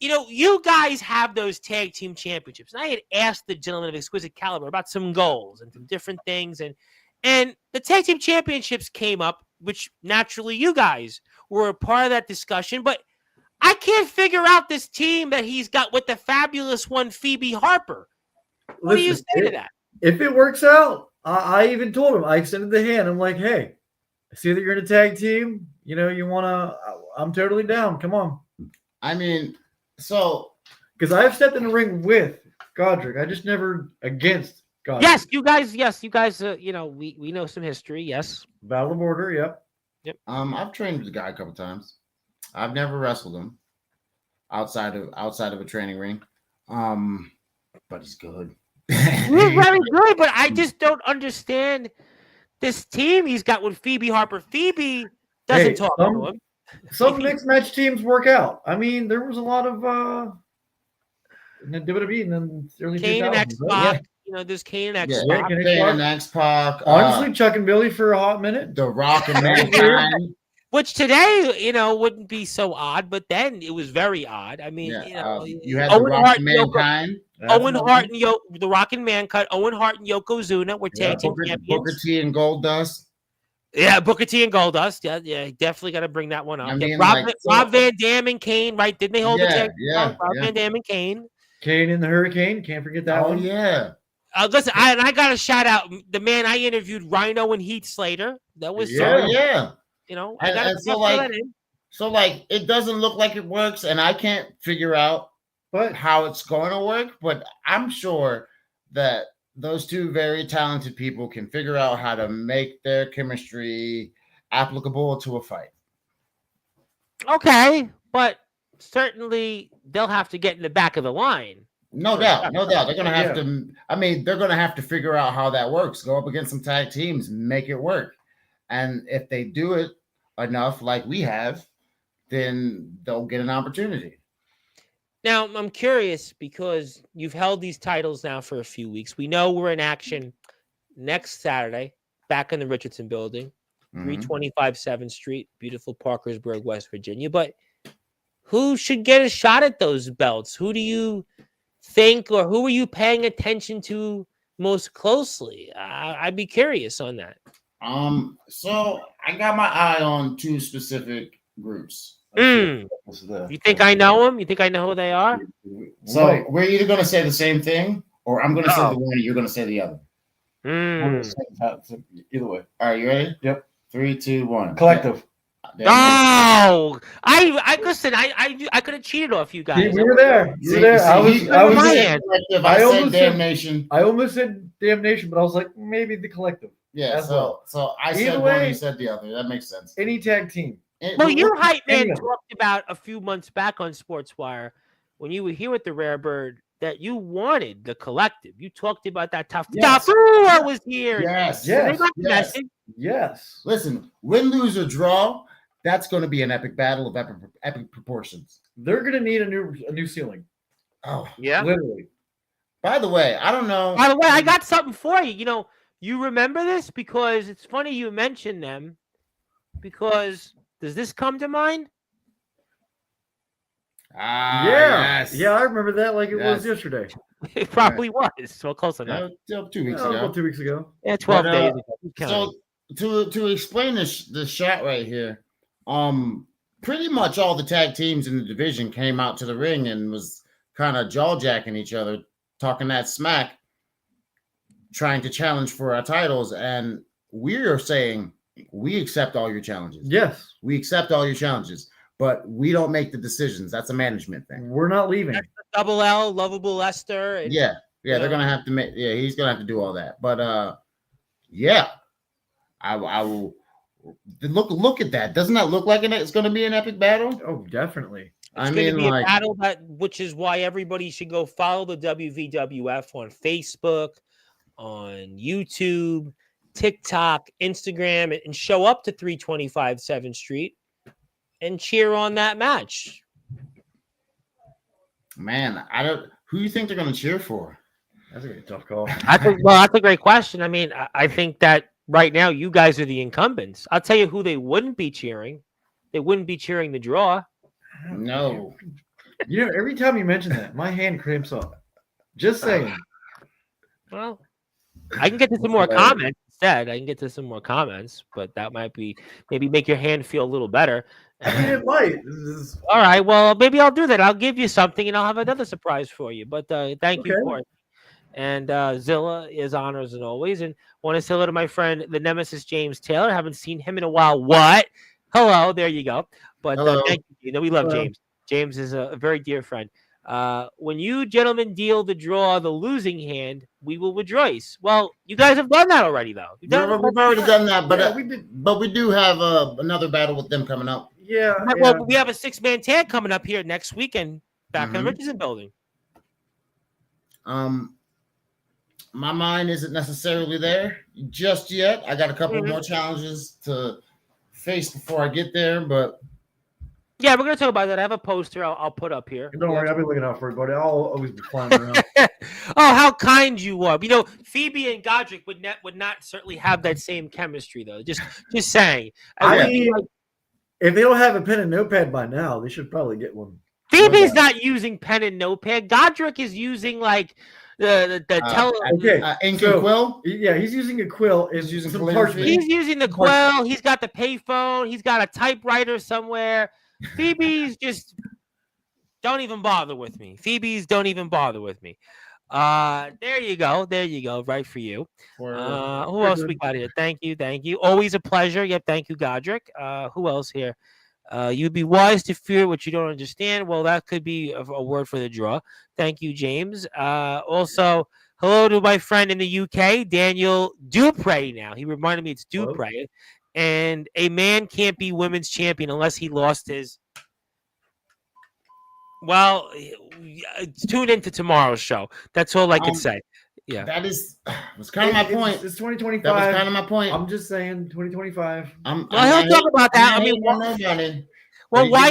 you guys have those tag team championships. And I had asked the gentleman of Exquisite Caliber about some goals and some different things. And the tag team championships came up, which naturally you guys were a part of that discussion. But I can't figure out this team that he's got with the fabulous one, Phoebe Harper. What do you say to that? If it works out, I even told him, I extended the hand. I'm like, hey, I see that you're in a tag team. You want to, I'm totally down. Come on. I mean, so. Because I've stepped in the ring with Godric. I just never against Godric. Yes, you guys, we know some history. Yes. Battle of Order. Yep. I've trained with the guy a couple times. I've never wrestled him outside of a training ring. But he's good. He's very good, but I just don't understand this team he's got with Phoebe Harper. Phoebe doesn't talk to him. Some mixed match teams work out. I mean, there was a lot of in the WWE in the early 2000s. Kane and X-Pac. There's Kane and X-Pac. Kane and X-Pac. Honestly, Chuck and Billy for a hot minute. The Rock and Mankind. Which today, wouldn't be so odd, but then it was very odd. I mean, you had the Rock and Mankind. Owen Hart and the Rock and Mankind. Owen Hart and Yokozuna were tag team champions. Booker T and Goldust. Yeah, Booker T and Goldust. Yeah, definitely got to bring that one up. I mean, Rob Van Dam and Kane, right? Didn't they hold the tag? Yeah, Rob Van Dam and Kane. Kane and the Hurricane. Can't forget that one. Oh, yeah. Listen, I got to shout out the man I interviewed, Rhino and Heath Slater. That was yeah. I got to throw that in. So, it doesn't look like it works, and I can't figure out how it's going to work, but I'm sure that those two very talented people can figure out how to make their chemistry applicable to a fight. Okay, but certainly they'll have to get in the back of the line. No doubt. They're going to have to, they're going to have to figure out how that works. Go up against some tag teams, make it work. And if they do it enough like we have, then they'll get an opportunity. Now, I'm curious because you've held these titles now for a few weeks. We know we're in action next Saturday back in the Richardson building, 325 7th Street, beautiful Parkersburg, West Virginia. But who should get a shot at those belts? Who do you think, or who are you paying attention to most closely? I'd be curious on that. So I got my eye on two specific groups. You think I know them? You think I know who they are? So we're either going to say the same thing, or I'm going to say the one, and you're going to say the other. Either way. All right, you ready? Yep. 3, 2, 1. Collective. Oh, I listen. I could have cheated off you guys. We were there. You were there. I almost said Damnation. I almost said Damnation, but I was like, maybe the Collective. Yeah. So I said one, you said the other. That makes sense. Any tag team. Well, your hype man talked about a few months back on Sportswire when you were here with the Rare Bird that you wanted the Collective. You talked about that tough. I was here. Yes. Listen, win, lose, or draw. That's going to be an epic battle of epic proportions. They're going to need a new ceiling. Oh, yeah. Literally. By the way, I don't know. By the way, I got something for you. You remember this because it's funny you mentioned them because does this come to mind? Yes. Yeah, I remember that like it was yesterday. It probably was. So close enough. 2 weeks ago. About 2 weeks ago. Yeah, 12 days ago. So to explain the shot right here, pretty much all the tag teams in the division came out to the ring and was kind of jaw-jacking each other, talking that smack, trying to challenge for our titles. And we are saying, we accept all your challenges. Yes. We accept all your challenges, but we don't make the decisions. That's a management thing. We're not leaving. Double L, Lovable Lester. And, they're going to have to make, he's going to have to do all that. But, I will look at that. Doesn't that look like it's going to be an epic battle? Oh, definitely. It's going to be a battle which is why everybody should go follow the WVWF on Facebook, on YouTube, TikTok, Instagram, and show up to 325 7th Street and cheer on that match. Man, who do you think they're going to cheer for? That's a tough call. That's a great question. I mean, I think that Right now, you guys are the incumbents. I'll tell you who they wouldn't be cheering. They wouldn't be cheering the draw. No. You know, every time you mention that, my hand cramps up. Just saying. Well, I can get to some more comments instead. I can get to some more comments, but that might be maybe make your hand feel a little better. I mean, it might. All right. Well, maybe I'll do that. I'll give you something, and I'll have another surprise for you. But thank you for it. And Zilla is honors as always. And want to say hello to my friend, the Nemesis James Taylor. Haven't seen him in a while. What? Hello. There you go. But thank you. You know, we love James. James is a very dear friend. When you gentlemen deal the draw, the losing hand, we will rejoice. Well, you guys have done that already, though. We've already done that, but we did. But we do have another battle with them coming up. Yeah. Well, we have a 6-man tag coming up here next weekend back in the Richardson building. My mind isn't necessarily there just yet. I got a couple more challenges to face before I get there, but yeah, we're gonna talk about that. I have a poster I'll put up here. Don't worry, I'll be looking out for it, buddy. I'll always be flying around. Oh, how kind you are! You know, Phoebe and Godric would not certainly have that same chemistry, though. Just saying. I mean, if they don't have a pen and notepad by now, they should probably get one. Phoebe's not using pen and notepad. Godric is using like the ink and quill. Yeah, he's using a quill. He's using He's using the quill. He's got the payphone. He's got a typewriter somewhere. Phoebe's just don't even bother with me. There you go. Right for you. Who else we got here? Thank you. Always a pleasure. Yep. Thank you, Godric. Who else here? You'd be wise to fear what you don't understand. Well, that could be a word for the draw. Thank you, James. Also, hello to my friend in the UK, Daniel Dupre. Now he reminded me it's Dupre. Hello. And a man can't be women's champion unless he lost his. Well, tune into tomorrow's show. That's all I can say. Yeah, that was kind of my point. It's 2025. That was kind of my point. I'm just saying 2025. Well, he'll talk about that. I mean, Wyatt's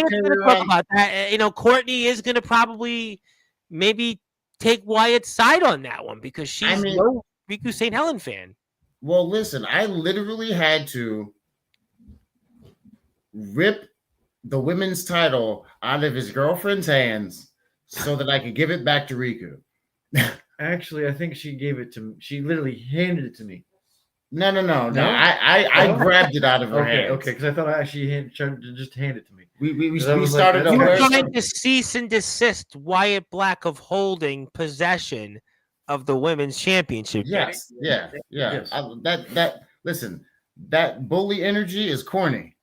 going to talk about that. You know, Courtney is going to probably maybe take Wyatt's side on that one because she's no Riku St. Helen fan. Well, listen, I literally had to rip the women's title out of his girlfriend's hands so that I could give it back to Riku. Actually, I think she gave it to me. She literally handed it to me. No. I grabbed it out of her hands. Okay, because I thought I actually tried to just hand it to me. We started. You were trying to cease and desist Wyatt Black of holding possession of the women's championship. Yes, yeah. Yes. Listen, that bully energy is corny.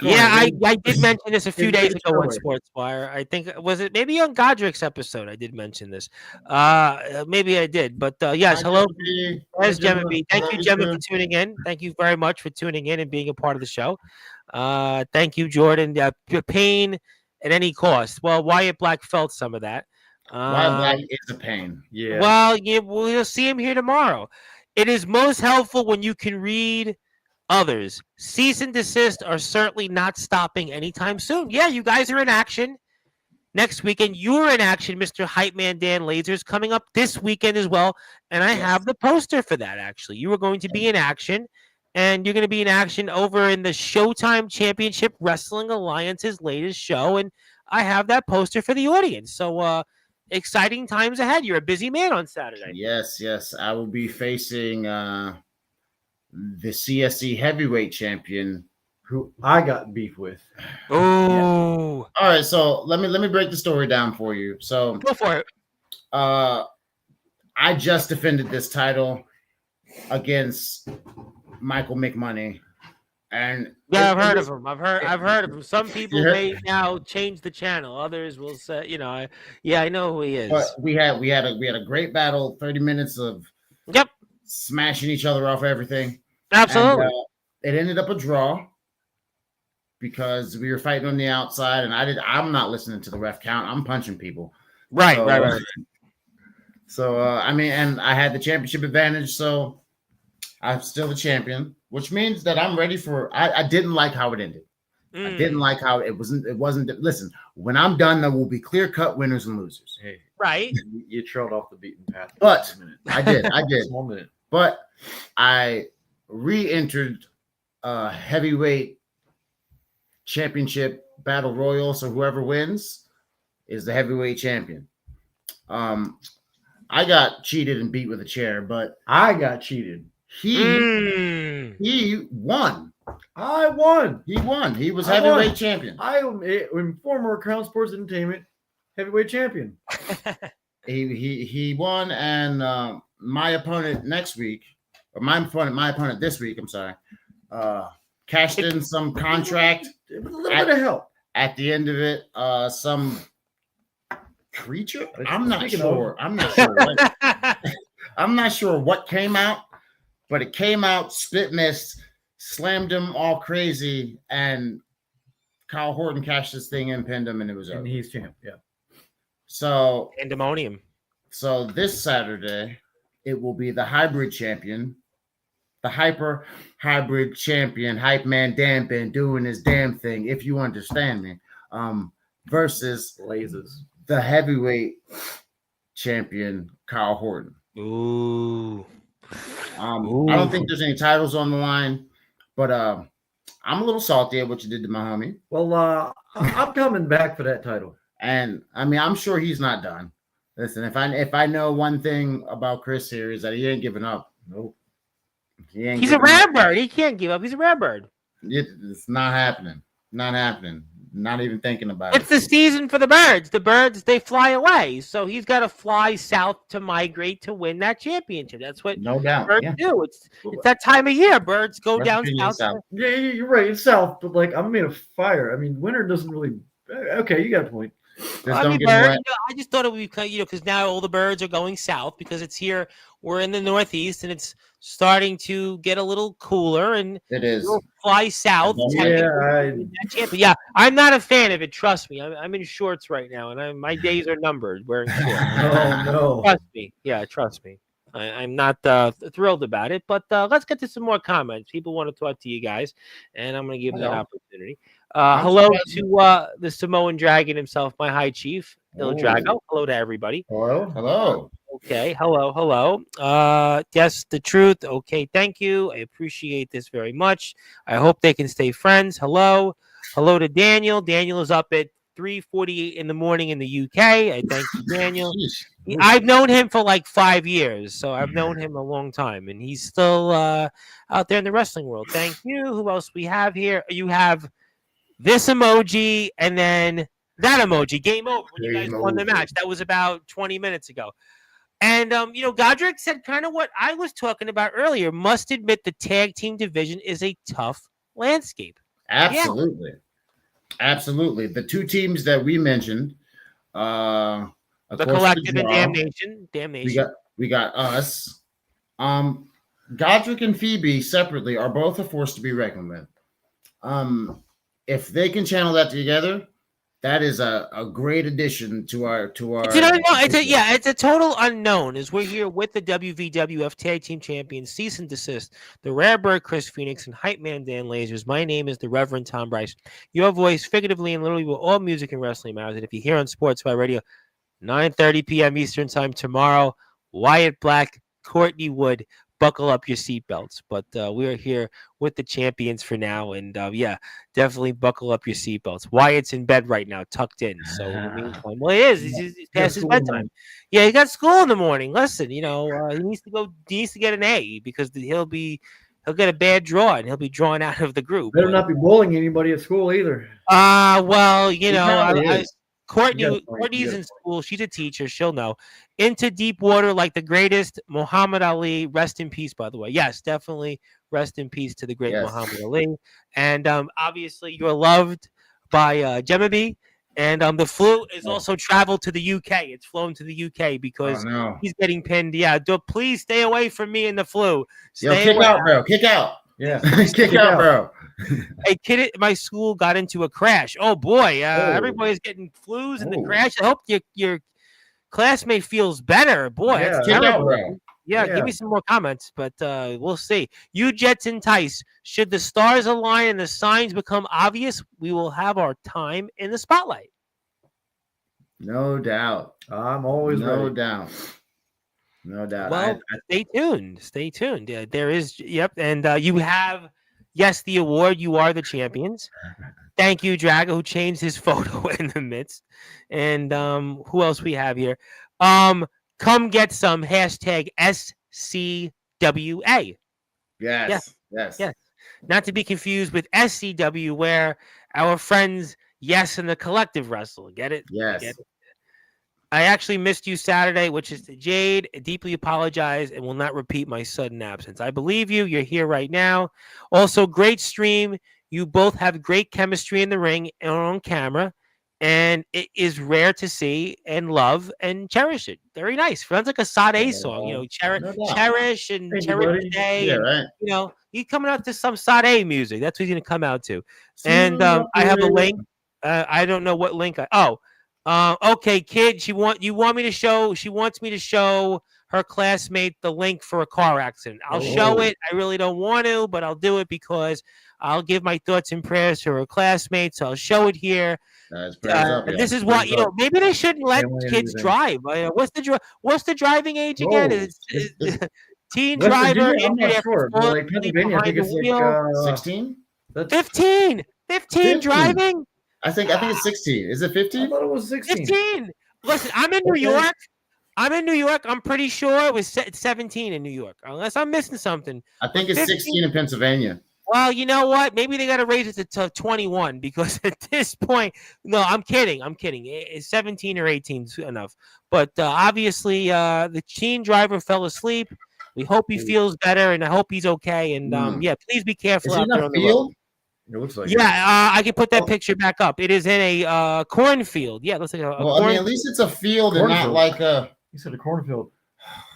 Yeah, I did mention this a few days ago on Sportswire. I think was it maybe on Godric's episode. I did mention this. Maybe I did, but yes. Hello, there's Gemma B. Thank you, Gemma, for tuning in. Thank you very much for tuning in and being a part of the show. Thank you, Jordan. Pain at any cost. Well, Wyatt Black felt some of that. Wyatt Black is a pain. Yeah. Well, we'll see him here tomorrow. It is most helpful when you can read others. Cease and desist are certainly not stopping anytime soon. Yeah, you guys are in action next weekend. You're in action, Mr. Hype Man Dan Lasers, coming up this weekend as well. And I have the poster for that, actually. You are going to be in action, and you're going to be in action over in the Showtime Championship Wrestling Alliance's latest show. And I have that poster for the audience. So, exciting times ahead. You're a busy man on Saturday. Yes. I will be facing the CSC heavyweight champion, who I got beef with. Oh, yeah. All right. So let me break the story down for you. So go for it. I just defended this title against Michael McMoney, and I've heard of him. I've heard of him. Some people may now change the channel. Others will say, I know who he is. But we had a great battle. 30 minutes of smashing each other off everything. Absolutely. And, it ended up a draw because we were fighting on the outside, and I'm not listening to the ref count. I'm punching people. Right. So and I had the championship advantage, so I'm still the champion, which means that I'm ready for. I didn't like how it ended. I didn't like how it wasn't. Listen, when I'm done, there will be clear-cut winners and losers. Hey, right. You trailed off the beaten path. But I did. Small minute. But I re-entered heavyweight championship battle royal. So whoever wins is the heavyweight champion. I got cheated and beat with a chair, but I got cheated. He won. I won. He won. He was heavyweight champion. I am former Crown Sports Entertainment heavyweight champion. He won, and my opponent next week, or my opponent this week, I'm sorry, cashed in some contract. A little bit of help. At the end of it, some creature. I'm not sure. I'm not sure what came out, but it came out, split missed, slammed him all crazy, and Kyle Horton cashed this thing in, pinned him, and it was over. And he's champ. Yeah. So Pandemonium. So this Saturday, it will be the hybrid champion, the hyper hybrid champion, Hype Man Dan been doing his damn thing, if you understand me, versus Blazes, the heavyweight champion, Kyle Horton. Ooh. I don't think there's any titles on the line, but I'm a little salty at what you did to my homie. Well, I'm coming back for that title. And I mean, I'm sure he's not done. Listen, if I know one thing about Chris here is that he ain't giving up. Nope. He's a rare bird. He can't give up. He's a rare bird. It's not happening. Not happening. Not even thinking about it. It's the season for the birds. The birds, they fly away. So he's got to fly south to migrate to win that championship. That's what no doubt birds do. It's that time of year. Birds go down south. Yeah, you're right. It's south, but like I'm made of fire. I mean, winter doesn't really. Okay, you got a point. I just thought it would be, because now all the birds are going south because it's here. We're in the Northeast and it's starting to get a little cooler, and it is. Fly south. Yeah, I'm not a fan of it. Trust me. I'm in shorts right now, and my days are numbered wearing shorts. Oh no! Trust me. Yeah, trust me. I'm not thrilled about it, but let's get to some more comments. People want to talk to you guys, and I'm going to give them that opportunity. Hello to the Samoan Dragon himself, my High Chief, Il Drago. Hello to everybody. Hello. Okay. Hello. Yes, the truth. Okay. Thank you. I appreciate this very much. I hope they can stay friends. Hello to Daniel. Daniel is up at 3:48 in the morning in the UK. I thank you, Daniel. I've known him for like 5 years, so I've known him a long time, and he's still out there in the wrestling world. Thank you. Who else we have here? You have this emoji and then that emoji. Game over when you guys won the match. That was about 20 minutes ago. And, Godric said kind of what I was talking about earlier. Must admit the tag team division is a tough landscape. Absolutely. Yeah. Absolutely. The two teams that we mentioned, the Collective and Damnation. We got us. Godric and Phoebe separately are both a force to be reckoned with. If they can channel that together, that is a great addition to our. It's a total unknown. As we're here with the WVWF Tag Team Champions, Cease and Desist, the Rare Bird Chris Phoenix, and Hype Man Dan Lasers. My name is the Reverend Tom Bryce. Your voice, figuratively and literally, with all music and wrestling matters. And if you're here on Sportzwire Radio, 9:30 p.m. Eastern Time tomorrow, Wyatt Black, Courtney Wood. Buckle up your seatbelts. But we're here with the champions for now. And definitely buckle up your seatbelts. Wyatt's in bed right now, tucked in. So in the meantime, well, he is. He's past his bedtime. Yeah, he got school in the morning. Listen, he needs to go. He needs to get an A because he'll get a bad draw and he'll be drawn out of the group. Better not be bullying anybody at school either. Courtney's in school. She's a teacher. She'll know. Into deep water like the greatest Muhammad Ali. Rest in peace, by the way. Yes, definitely rest in peace to the great Muhammad Ali. And obviously, you're loved by Gemma B. And the flu is also traveled to the UK. It's flown to the UK because he's getting pinned. Yeah, please stay away from me and the flu. Kick out, bro. Kick out. Yeah, kick out, bro. A kid at my school got into a crash. Oh boy, everybody's getting flus in the crash. I hope your classmate feels better. Boy, that's terrible. Give me some more comments, but we'll see. You Jets entice. Should the stars align and the signs become obvious, we will have our time in the spotlight. No doubt. I'm always ready. No doubt. No doubt. Well, stay tuned. Stay tuned. Yeah, there is. Yep. And you have, yes, the award. You are the champions. Thank you, Drago, who changed his photo in the midst. And who else we have here? Come get some hashtag SCWA. Yes. Yes. Not to be confused with SCW, where our friends Yes and the Collective wrestle. Get it? Yes. Get it? I actually missed you Saturday, which is to Jade. I deeply apologize and will not repeat my sudden absence. I believe you. You're here right now. Also, great stream. You both have great chemistry in the ring and on camera. And it is rare to see and love and cherish it. Very nice. Sounds like a Sade song, you know, cherish and cherish today. Yeah, and, right. you know, you coming out to some Sade music. That's what he's going to come out to. And I have a link. I don't know what link. Okay, kid. She wants me to show her classmate the link for a car accident. I'll show it. I really don't want to, but I'll do it because I'll give my thoughts and prayers to her classmates. So I'll show it here. This is what maybe they shouldn't let kids drive. What's the driving age again? Is teen driver? I'm not sure. Like Pennsylvania, I think it's like 16. 15 driving. I think it's 16. Is it 15? I thought it was 16. 15. Listen, I'm in New York. I'm pretty sure it was 17 in New York, unless I'm missing something. I think it's 16 in Pennsylvania. Well, you know what? Maybe they got to raise it to 21 because at this point, no, I'm kidding. It's 17 or 18 is enough. But obviously, the teen driver fell asleep. We hope he feels better, and I hope he's okay. And please be careful out there on the road. It looks like I can put that picture back up. It is in a cornfield. Yeah, it looks like a cornfield. I mean, at least it's a field and not like a. You said a cornfield.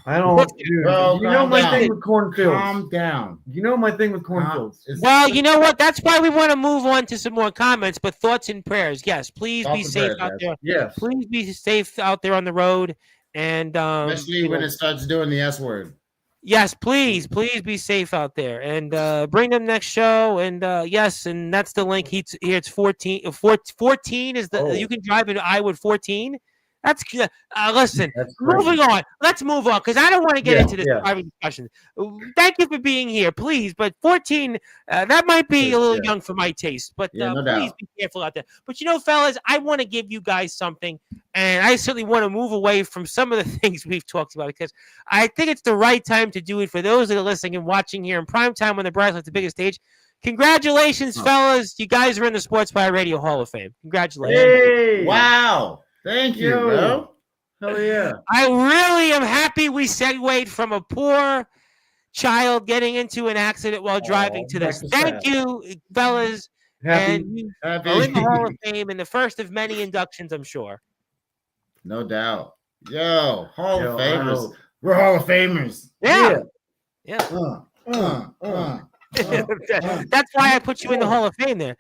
I don't. Dude, bro, you know my thing with cornfields. Calm down. You know my thing with cornfields. Well, you know what? That's why we want to move on to some more comments. But thoughts and prayers, yes. Please be safe out there. Yes. Please be safe out there on the road, and especially when it starts doing the S word. Yes, please be safe out there, and bring them next show. And yes, and that's the link. Here it's 14. 14 is the you can drive into Iowa 14. That's listen. Moving on. Let's move on because I don't want to get into this driving discussion. Thank you for being here, please. But 14, that might be a little young for my taste. But please be careful out there. But you know, fellas, I want to give you guys something, and I certainly want to move away from some of the things we've talked about because I think it's the right time to do it for those that are listening and watching here in prime time on the Brass, like the biggest stage. Congratulations, fellas! You guys are in the Sportzwire Radio Hall of Fame. Congratulations! Hey! Wow. Thank you, bro. Hell yeah. I really am happy we segued from a poor child getting into an accident while driving to this. Thank you, fellas. And you are in the Hall of Fame and the first of many inductions, I'm sure. No doubt. Hall of Famers. We're Hall of Famers. Yeah. That's why I put you in the Hall of Fame there.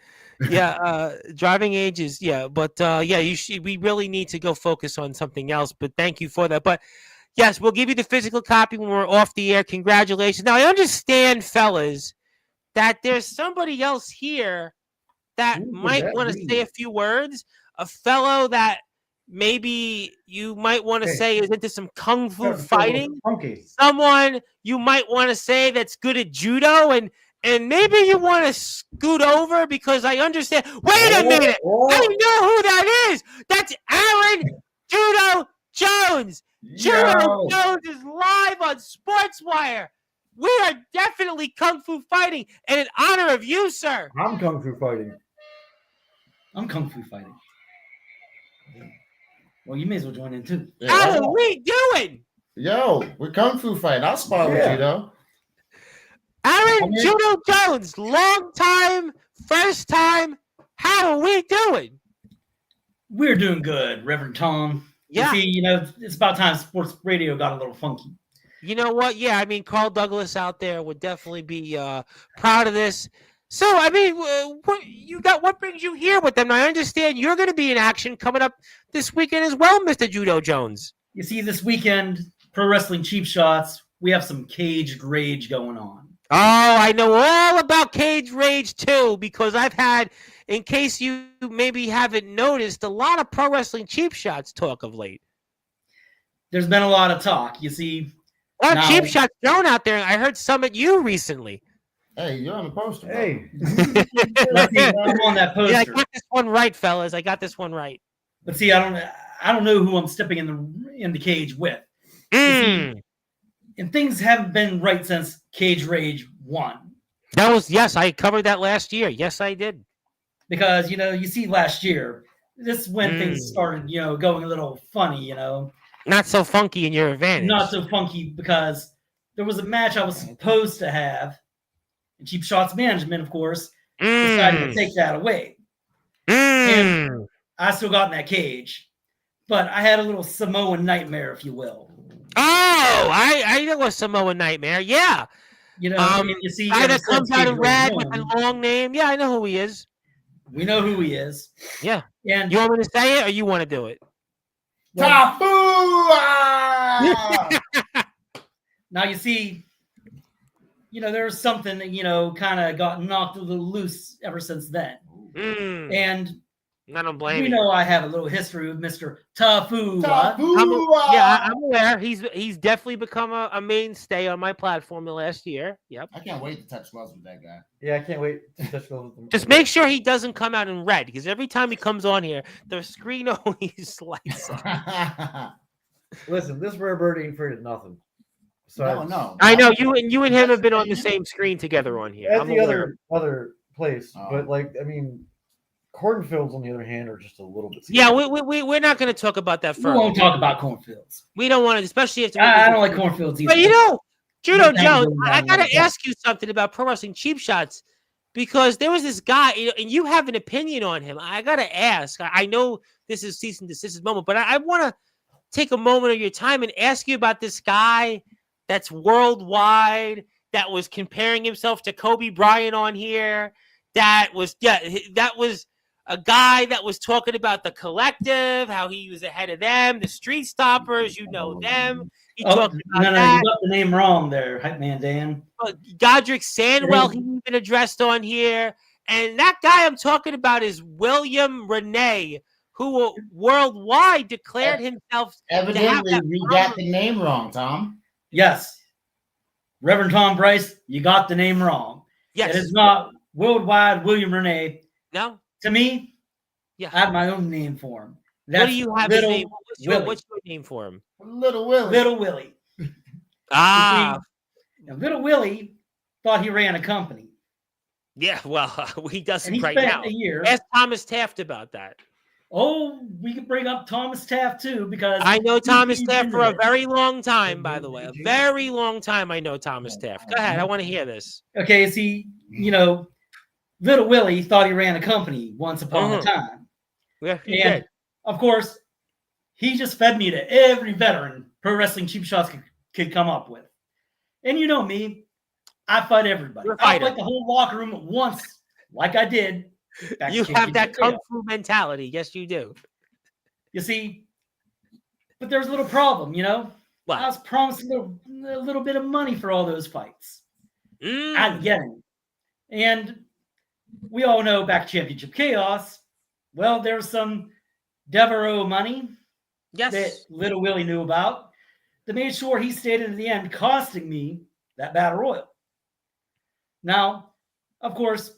Driving age is but we really need to go focus on something else, but thank you for that. But yes, we'll give you the physical copy when we're off the air. Congratulations. Now I understand, fellas, that there's somebody else here that might want to say a few words, a fellow that maybe you might want to say is into some kung fu fighting, someone you might want to say that's good at judo, and maybe you want to scoot over because I understand. Wait a minute. I know who that is. That's Aaron Judo Jones. Judo Jones is live on Sportswire. We are definitely kung fu fighting. And in honor of you, sir. I'm kung fu fighting. Well, you may as well join in too. How are we doing? We're kung fu fighting. I'll spar with you, though. Aaron Judo Jones, long time, first time. How are we doing? We're doing good, Reverend Tom. Yeah. You see, it's about time sports radio got a little funky. You know what? Yeah, I mean, Carl Douglas out there would definitely be proud of this. So, I mean, what brings you here with them? Now, I understand you're going to be in action coming up this weekend as well, Mr. Judo Jones. You see, this weekend, Pro Wrestling Cheap Shots, we have some cage rage going on. Oh, I know all about Cage Rage, too, because I've had, in case you maybe haven't noticed, a lot of Pro Wrestling Cheap Shots talk of late. there's been a lot of talk. You see, A lot of now- cheap shots thrown out there. I heard some at you recently. Hey, you're on the poster. bro. Hey, let's see, I'm on that Yeah, I poster. got this one right, fellas. I got this one right. But see, I don't know who I'm stepping in the cage with. Mm. And things haven't been right since Cage Rage 1. That was, yes, I covered that last year. Yes, I did. Because, you see last year, this is when things started, going a little funny, Not so funky in your advantage. Not so funky because there was a match I was supposed to have. And Cheap Shots Management, of course, decided to take that away. And I still got in that cage. But I had a little Samoan nightmare, if you will. Oh, I know a Samoan Nightmare. Yeah. And you see, Guy ever that comes since out in Cage red Rage with 1, a long name. Yeah, I know who he is. we know who he is. Yeah. And You want me to say it or you want to do it? Tafu! Ah! now you see, there's something that, kind of got knocked a little loose ever since then. And I don't blame we you. know I have a little history with Mr. Tafu. I'm aware. He's definitely become a mainstay on my platform the last year. Yep. I can't wait to touch gloves with that guy. yeah, I can't wait to touch those with them. Just make sure he doesn't come out in red because every time he comes on here, the screen always lights up. Listen, this rare bird ain't afraid of nothing. So no. I know you and him have been on the same screen together on here. At I'm the aware. other place, Oh. but cornfields on the other hand are just a little bit. Yeah, scary. we're not going to talk about that We further. won't talk about cornfields. We don't want to, especially if I don't like cornfields either. But Judo Sometimes Jones, they're I not got to like that. ask you something about Pro Wrestling Cheap Shots because there was this guy, and you have an opinion on him. I got to ask. I know this is cease and desist moment, but I want to take a moment of your time and ask you about this guy that's worldwide, that was comparing himself to Kobe Bryant on here. That was a guy that was talking about the collective, how he was ahead of them, the Street Stoppers, them. He talked about no, that. you got the name wrong there, Hype Man Dan. Godric Sandwell, he even addressed on here. And that guy I'm talking about is William Renee, who worldwide declared himself to have Evidently, that we problem. got the name wrong, Tom. Yes. Reverend Tom Bryce, you got the name wrong. Yes. It is not Worldwide William Renee. No? To me, Yeah. I have my own name for him. What do you have his Little name? Willie. What's your name for him? Little Willie. Little Willie. Ah, Now, Little Willie thought he ran a company. yeah. Well, he And doesn't he right spent now. a year. Ask Thomas Taft about that. Oh, we could bring up Thomas Taft too, because I know he Thomas feeds Taft into for a this. very long time, by the way. A very long time I know Thomas Taft. Go ahead. I want to hear this. Okay, see, Little Willie thought he ran a company once upon a time. Yeah, he And did. of course, he just fed me to every veteran Pro Wrestling Cheap Shots could come up with. And you know me, I fight everybody. You're a I fighter. fight the whole locker room at once, like I did. back You to have that Championship kung Day. fu mentality. Yes, you do. You see, but there's a little problem, What? I was promised a little bit of money for all those fights. Mm. I didn't get any. And we all know back to Championship Chaos, well, there was some Devereaux money Yes. that Little Willie knew about that made sure he stayed in the end, costing me that Battle Royal. Now, of course,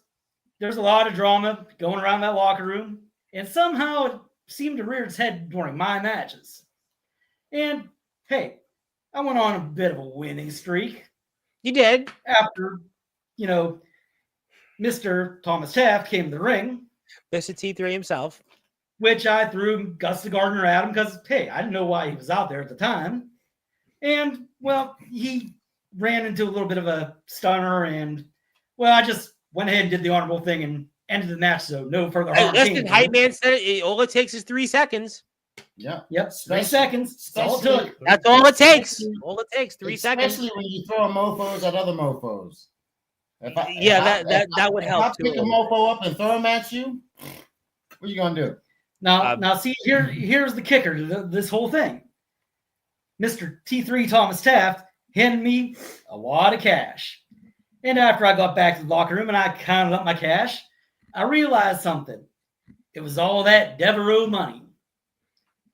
there's a lot of drama going around that locker room, and somehow it seemed to rear its head during my matches. And hey, I went on a bit of a winning streak You did. after, Mr. Thomas Taft came to the ring, Mr. T3 himself. which I threw Gus the Gardener at him because, hey, I didn't know why he was out there at the time. And, well, he ran into a little bit of a stunner, and, well, I just went ahead and did the honorable thing and ended the match, so no further harm Listen, came. Hype Man said it. All it takes is 3 seconds. Yeah. Yep, 3 Especially- seconds. That's all it especially- took. That's all it takes. All it takes. 3 seconds. Especially when you throw mofos at other mofos. If That would help If I too. pick a mofo up and throw him at you, what are you gonna do? Now, see, here's the kicker to this whole thing. Mr. T3 Thomas Taft handed me a lot of cash. And after I got back to the locker room and I counted up my cash, I realized something. It was all that Devereaux money.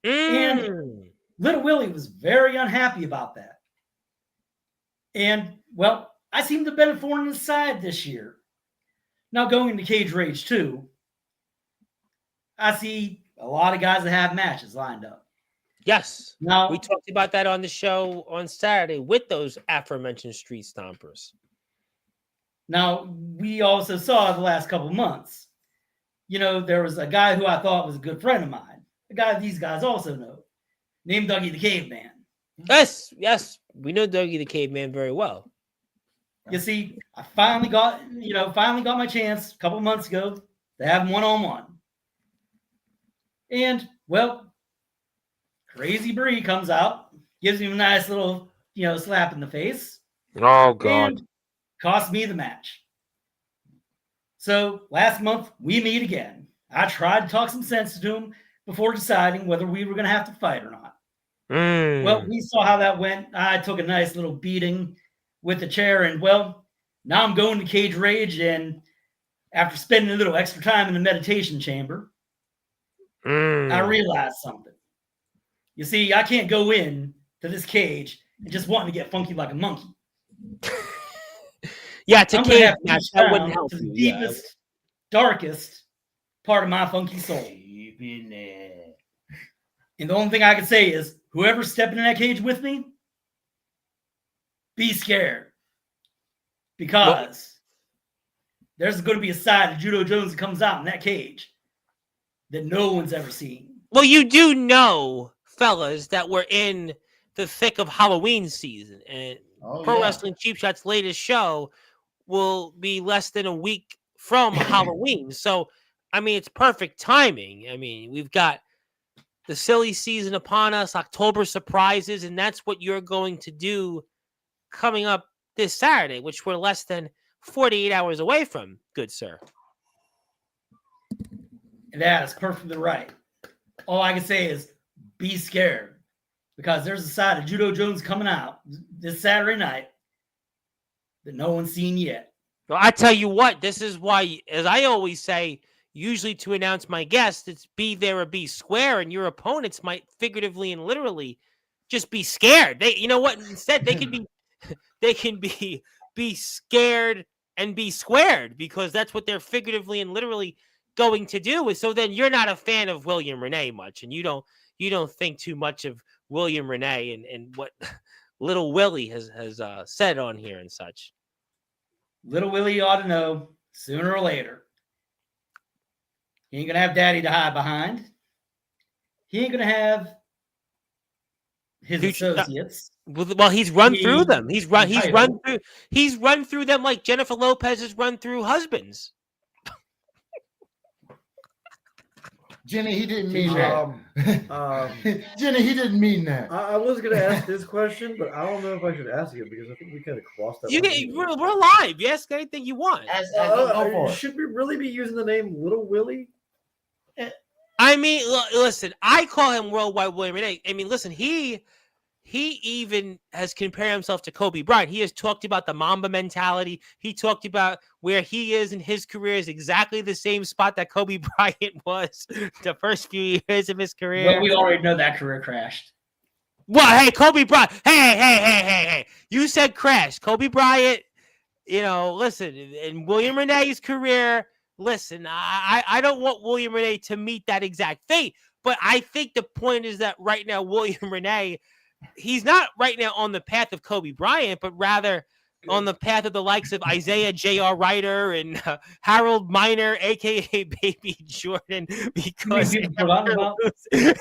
Mm. Little Willie was very unhappy about that. And, well, I seem to have been a thorn in his side this year. Now, going into Cage Rage 2, I see a lot of guys that have matches lined up. Yes. Now, We talked about that on the show on Saturday with those aforementioned Street Stompers. Now, we also saw the last couple months, there was a guy who I thought was a good friend of mine, a guy these guys also know, named Dougie the Caveman. Yes. We know Dougie the Caveman very well. You see, I finally got my chance a couple months ago to have him one-on-one. And, well, Crazy Bree comes out, gives him a nice little, slap in the face. Oh, God. And cost me the match. So last month, we meet again. I tried to talk some sense to him before deciding whether we were going to have to fight or not. Well, we saw how that went. I took a nice little beating with the chair, and, well, now I'm going to Cage Rage, and after spending a little extra time in the meditation chamber, I realized something. You see, I can't go in to this cage and just wanting to get funky like a monkey. Yeah, it's a I'm gonna cage have to match. reach That wouldn't down help to the you. deepest, darkest part of my funky soul. Deep in there. And the only thing I can say is, whoever's stepping in that cage with me, be scared. Because there's going to be a side of Judo Jones that comes out in that cage that no one's ever seen. Well, you do know, fellas, that we're in the thick of Halloween season. And Pro Wrestling Cheap Shot's latest show will be less than a week from Halloween. So, I mean, it's perfect timing. I mean, we've got the silly season upon us, October surprises, and that's what you're going to do coming up this Saturday, which we're less than 48 hours away from, good sir. And that is perfectly right. All I can say is be scared, because there's a side of Judo Jones coming out this Saturday night that no one's seen yet. Well, I tell you what, this is why, as I always say, usually to announce my guest, it's be there or be square, and your opponents might figuratively and literally just be scared. They, you know what? Instead, they can be scared and be squared, because that's what they're figuratively and literally going to do. So then you're not a fan of William Renee much, and you don't think too much of William Renee and what Little Willie has said on here and such. Little Willie ought to know sooner or later. He ain't gonna have Daddy to hide behind. He ain't gonna have his associates. Well, he's run through them. He's run through them like Jennifer Lopez has run through husbands. Jenny, he didn't mean that. Jenny, he didn't mean that. I was going to ask this question, but I don't know if I should ask it, because I think we kind of crossed that. We're live. You ask anything you want. Should we really be using the name Little Willie? I mean, listen, I call him Worldwide William Renee. I mean, listen, he even has compared himself to Kobe Bryant. He has talked about the Mamba mentality. He talked about where he is in his career is exactly the same spot that Kobe Bryant was the first few years of his career. Well, we already know that career crashed. Well, hey, Kobe Bryant. Hey. You said crash. Kobe Bryant, listen, in William Renee's career, listen, I don't want William Renee to meet that exact fate, but I think the point is that right now, William Renee, he's not right now on the path of Kobe Bryant, but rather on the path of the likes of Isaiah J.R. Ryder and Harold Miner, a.k.a. Baby Jordan, because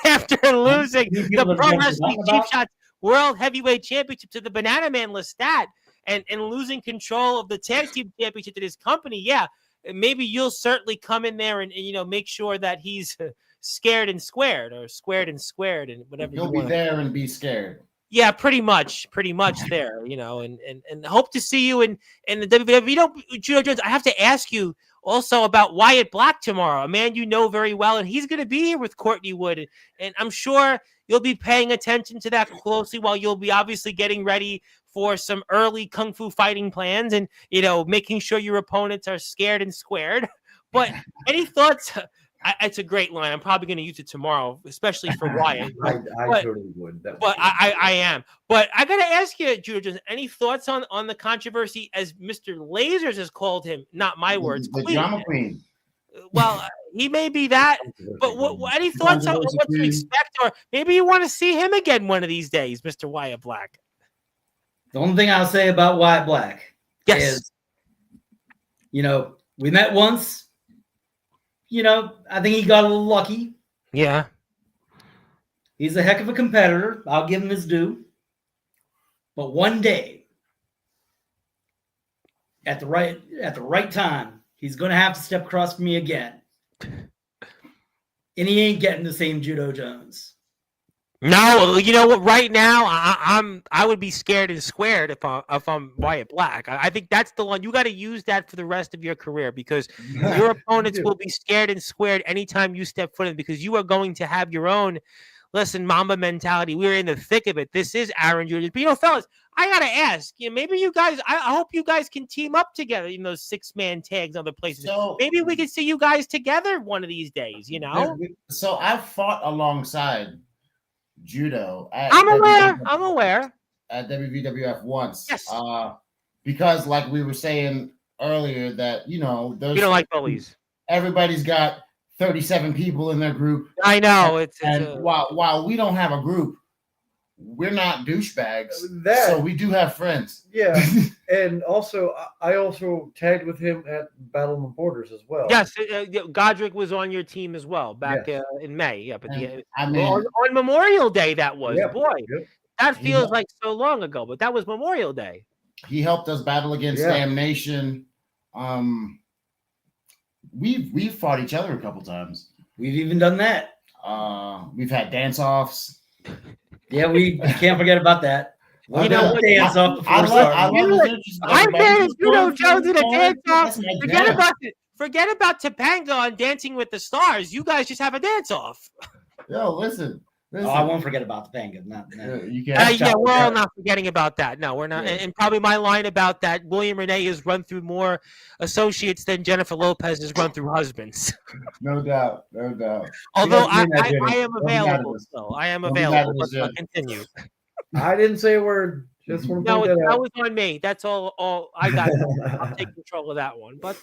after losing the Pro Wrestling Cheap Shots World Heavyweight Championship to the Banana Man Lestat and losing control of the Tag Team Championship to this company, yeah, maybe you'll certainly come in there and make sure that he's scared and squared, or squared and squared, and whatever. You'll be there and be scared. Yeah, pretty much there, and hope to see you in the WWE. Judo Jones, I have to ask you also about Wyatt Black tomorrow, a man you know very well, and he's going to be here with Courtney Wood, and I'm sure you'll be paying attention to that closely while you'll be obviously getting ready for some early kung fu fighting plans and making sure your opponents are scared and squared. But any thoughts It's a great line. I'm probably going to use it tomorrow, especially for Wyatt. I But- totally would. But I am. But I got to ask you, Judah, any thoughts on the controversy, as Mr. Lasers has called him? Not my words. The Queen. drama queen. Well, he may be that. But any thoughts on what to expect, or maybe you want to see him again one of these days, Mr. Wyatt Black? The only thing I'll say about Wyatt Black is, we met once. I think he got a little lucky. Yeah. He's a heck of a competitor. I'll give him his due. But one day, at the right time, he's going to have to step across from me again. And he ain't getting the same Judo Jones. No, you know what? Right now, I would be scared and squared if I'm Wyatt Black. I think that's the one you got to use that for the rest of your career, because your opponents will be scared and squared anytime you step foot in, because you are going to have your own. Listen, Mamba mentality. We're in the thick of it. This is Aaron Jr. But fellas, I gotta ask. Maybe you guys. I hope you guys can team up together in those 6-man tags, other places. So, maybe we can see you guys together one of these days. So I've fought alongside Judo. I'm aware. At WWF once. Yes. Because like we were saying earlier, that you don't like bullies. Everybody's got 37 people in their group. I know. While we don't have a group, we're not douchebags. So we do have friends. Yeah. And also, I also tagged with him at Battle of the Borders as well. Yes, Godric was on your team as well back in May. Yeah, but on Memorial Day that was. Yep, Boy, yep. that feels like so long ago, but that was Memorial Day. He helped us battle against Damnation. We've fought each other a couple times. We've even done that. We've had dance-offs. Yeah, we can't forget about that. You know what? Dance off before I'm saying Judo Jones in a dance off. Forget about Topanga on Dancing with the Stars. You guys just have a dance off. Yo, listen. Oh, I won't forget about the Topanga. No. You can't. We're all not forgetting about that. No, we're not. Yeah. And probably my line about that: William Renee has run through more associates than Jennifer Lopez has run through husbands. No doubt. Although I am available still. I am available. But continue. I didn't say a word. Just want to point that was on me. That's all I got. I'll take control of that one. But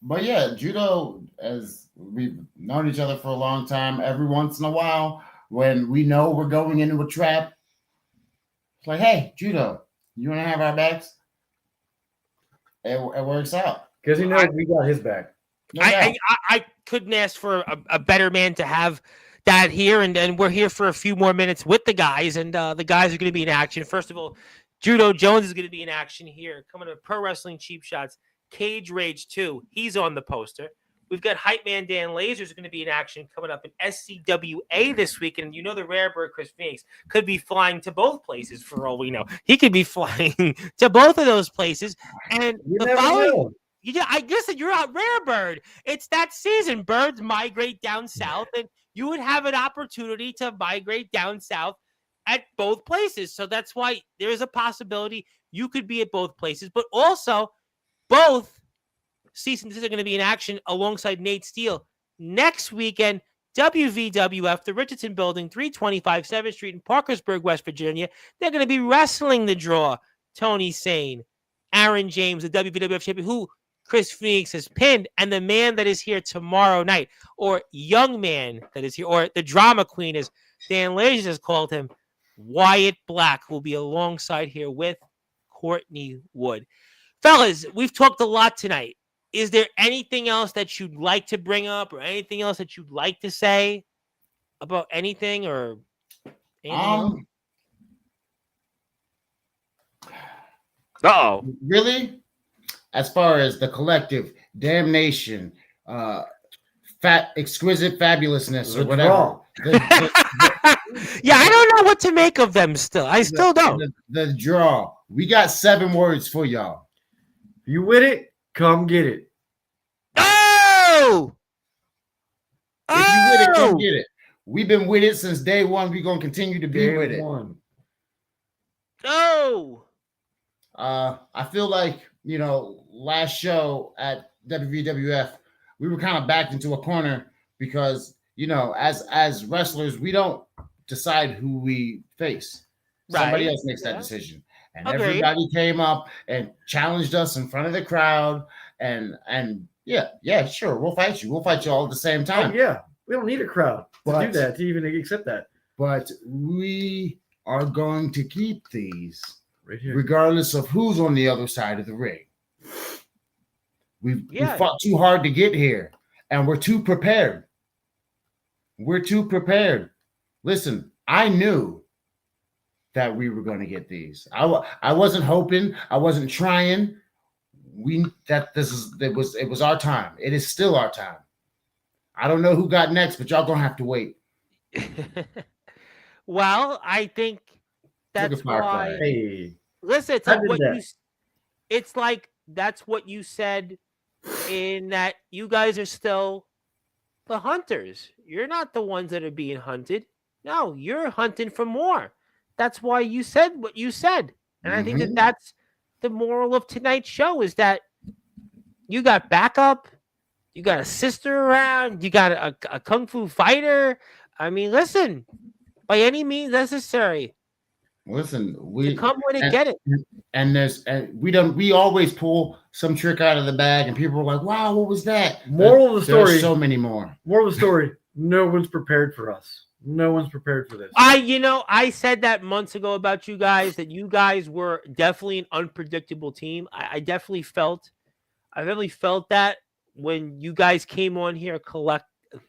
But yeah, Judo, as we've known each other for a long time, every once in a while, when we know we're going into a trap, it's like, hey, Judo, you want to have our backs? It works out. Because he knows we got his back. No I couldn't ask for a better man to have that here, and we're here for a few more minutes with the guys, and the guys are going to be in action. First of all, Judo Jones is going to be in action here, coming to Pro Wrestling Cheap Shots. Cage Rage 2, he's on the poster. We've got Hype Man Dan Lasers going to be in action coming up in SCWA this week. And the rare bird Chris Phoenix could be flying to both places for all we know. He could be flying to both of those places. And the following, I guess that you're out rare bird. It's that season. Birds migrate down south, and you would have an opportunity to migrate down south at both places. So that's why there is a possibility you could be at both places, but also both seasons are going to be in action alongside Nate Steele next weekend. WVWF, the Richardson Building, 325 7th Street in Parkersburg, West Virginia. They're going to be wrestling the draw. Tony Sane, Aaron James, the WVWF champion, who Chris Phoenix has pinned, and the man that is here tomorrow night, or young man that is here, or the drama queen, as Dan Lasers has called him, Wyatt Black, will be alongside here with Courtney Wood. Fellas, we've talked a lot tonight. Is there anything else that you'd like to bring up, or anything else that you'd like to say about anything, or anything else? Really? As far as the collective damnation, exquisite fabulousness, or whatever. Yeah, I don't know what to make of them still. I still don't. The draw. We got 7 words for y'all. You with it? Come get it. Oh! If you with it, come get it. We've been with it since day one. We're going to continue to be with it. Oh! I feel like, last show at WWF, we were kind of backed into a corner because, as wrestlers, we don't decide who we face. Somebody else makes that decision. And everybody came up and challenged us in front of the crowd. And yeah, sure, we'll fight you. We'll fight you all at the same time. Oh, yeah. We don't need a crowd to do that, to even accept that. But we are going to keep these right here, regardless of who's on the other side of the ring. We fought too hard to get here, and we're too prepared. We're too prepared. Listen, I knew that we were going to get these. I wasn't hoping. I wasn't trying. It was our time. It is still our time. I don't know who got next, but y'all gonna have to wait. Well, I think that's why. Hey, listen, it's like it's like that's what you said, in that you guys are still the hunters. You're not the ones that are being hunted. No, you're hunting for more. That's why you said what you said. And I think that that's the moral of tonight's show, is that you got backup, you got a sister around, you got a kung fu fighter. I mean, listen, by any means necessary. Listen, to come when and get it. And we always pull some trick out of the bag, and people are like, "Wow, what was that?" Moral of the story: there's so many more. Moral of the story: no one's prepared for us. No one's prepared for this. I said that months ago about you guys, that you guys were definitely an unpredictable team. I definitely felt that when you guys came on here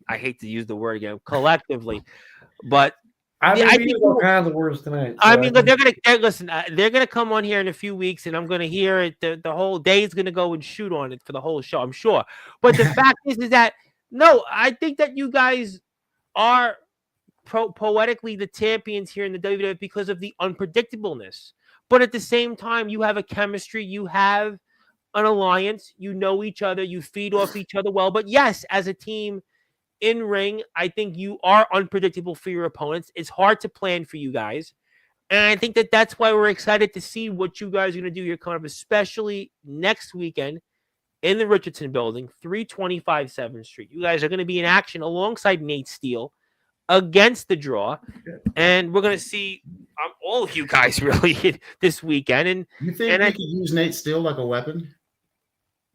I hate to use the word again, collectively, but I think all kinds of words tonight. So I mean, look, they're gonna come on here in a few weeks, and I'm gonna hear it. The whole day is gonna go and shoot on it for the whole show, I'm sure. But the fact is that no, I think that you guys are poetically the champions here in the WWF because of the unpredictableness. But at the same time, you have a chemistry, you have an alliance, you know each other, you feed off each other well. But yes, as a team in ring, I think you are unpredictable for your opponents. It's hard to plan for you guys. And I think that that's why we're excited to see what you guys are going to do here coming up, especially next weekend in the Richardson building, 325 7th Street. You guys are going to be in action alongside Nate Steele against the Draw. And we're going to see all of you guys really this weekend. And you think we could use Nate Steele like a weapon?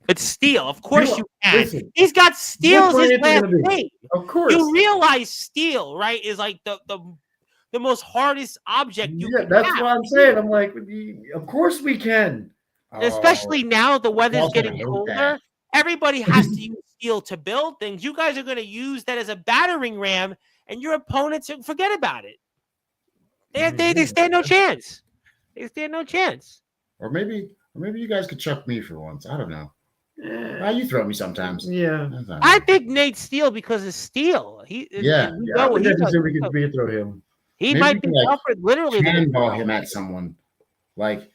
It's Steele. Of course you can. Listen, he's got Steele as his last name. Of course. You realize Steele, right, is like the most hardest object you can that's have. what I'm saying. I'm like, of course we can. Especially now the weather's getting colder. Everybody has to use steel to build things. You guys are going to use that as a battering ram, and your opponents forget about it. They stand no chance. They stand no chance. Or maybe you guys could chuck me for once. I don't know. You throw me sometimes. Yeah. I think Nate Steele because of Steel. We could throw him. He might be offered literally cannonball him at someone. Like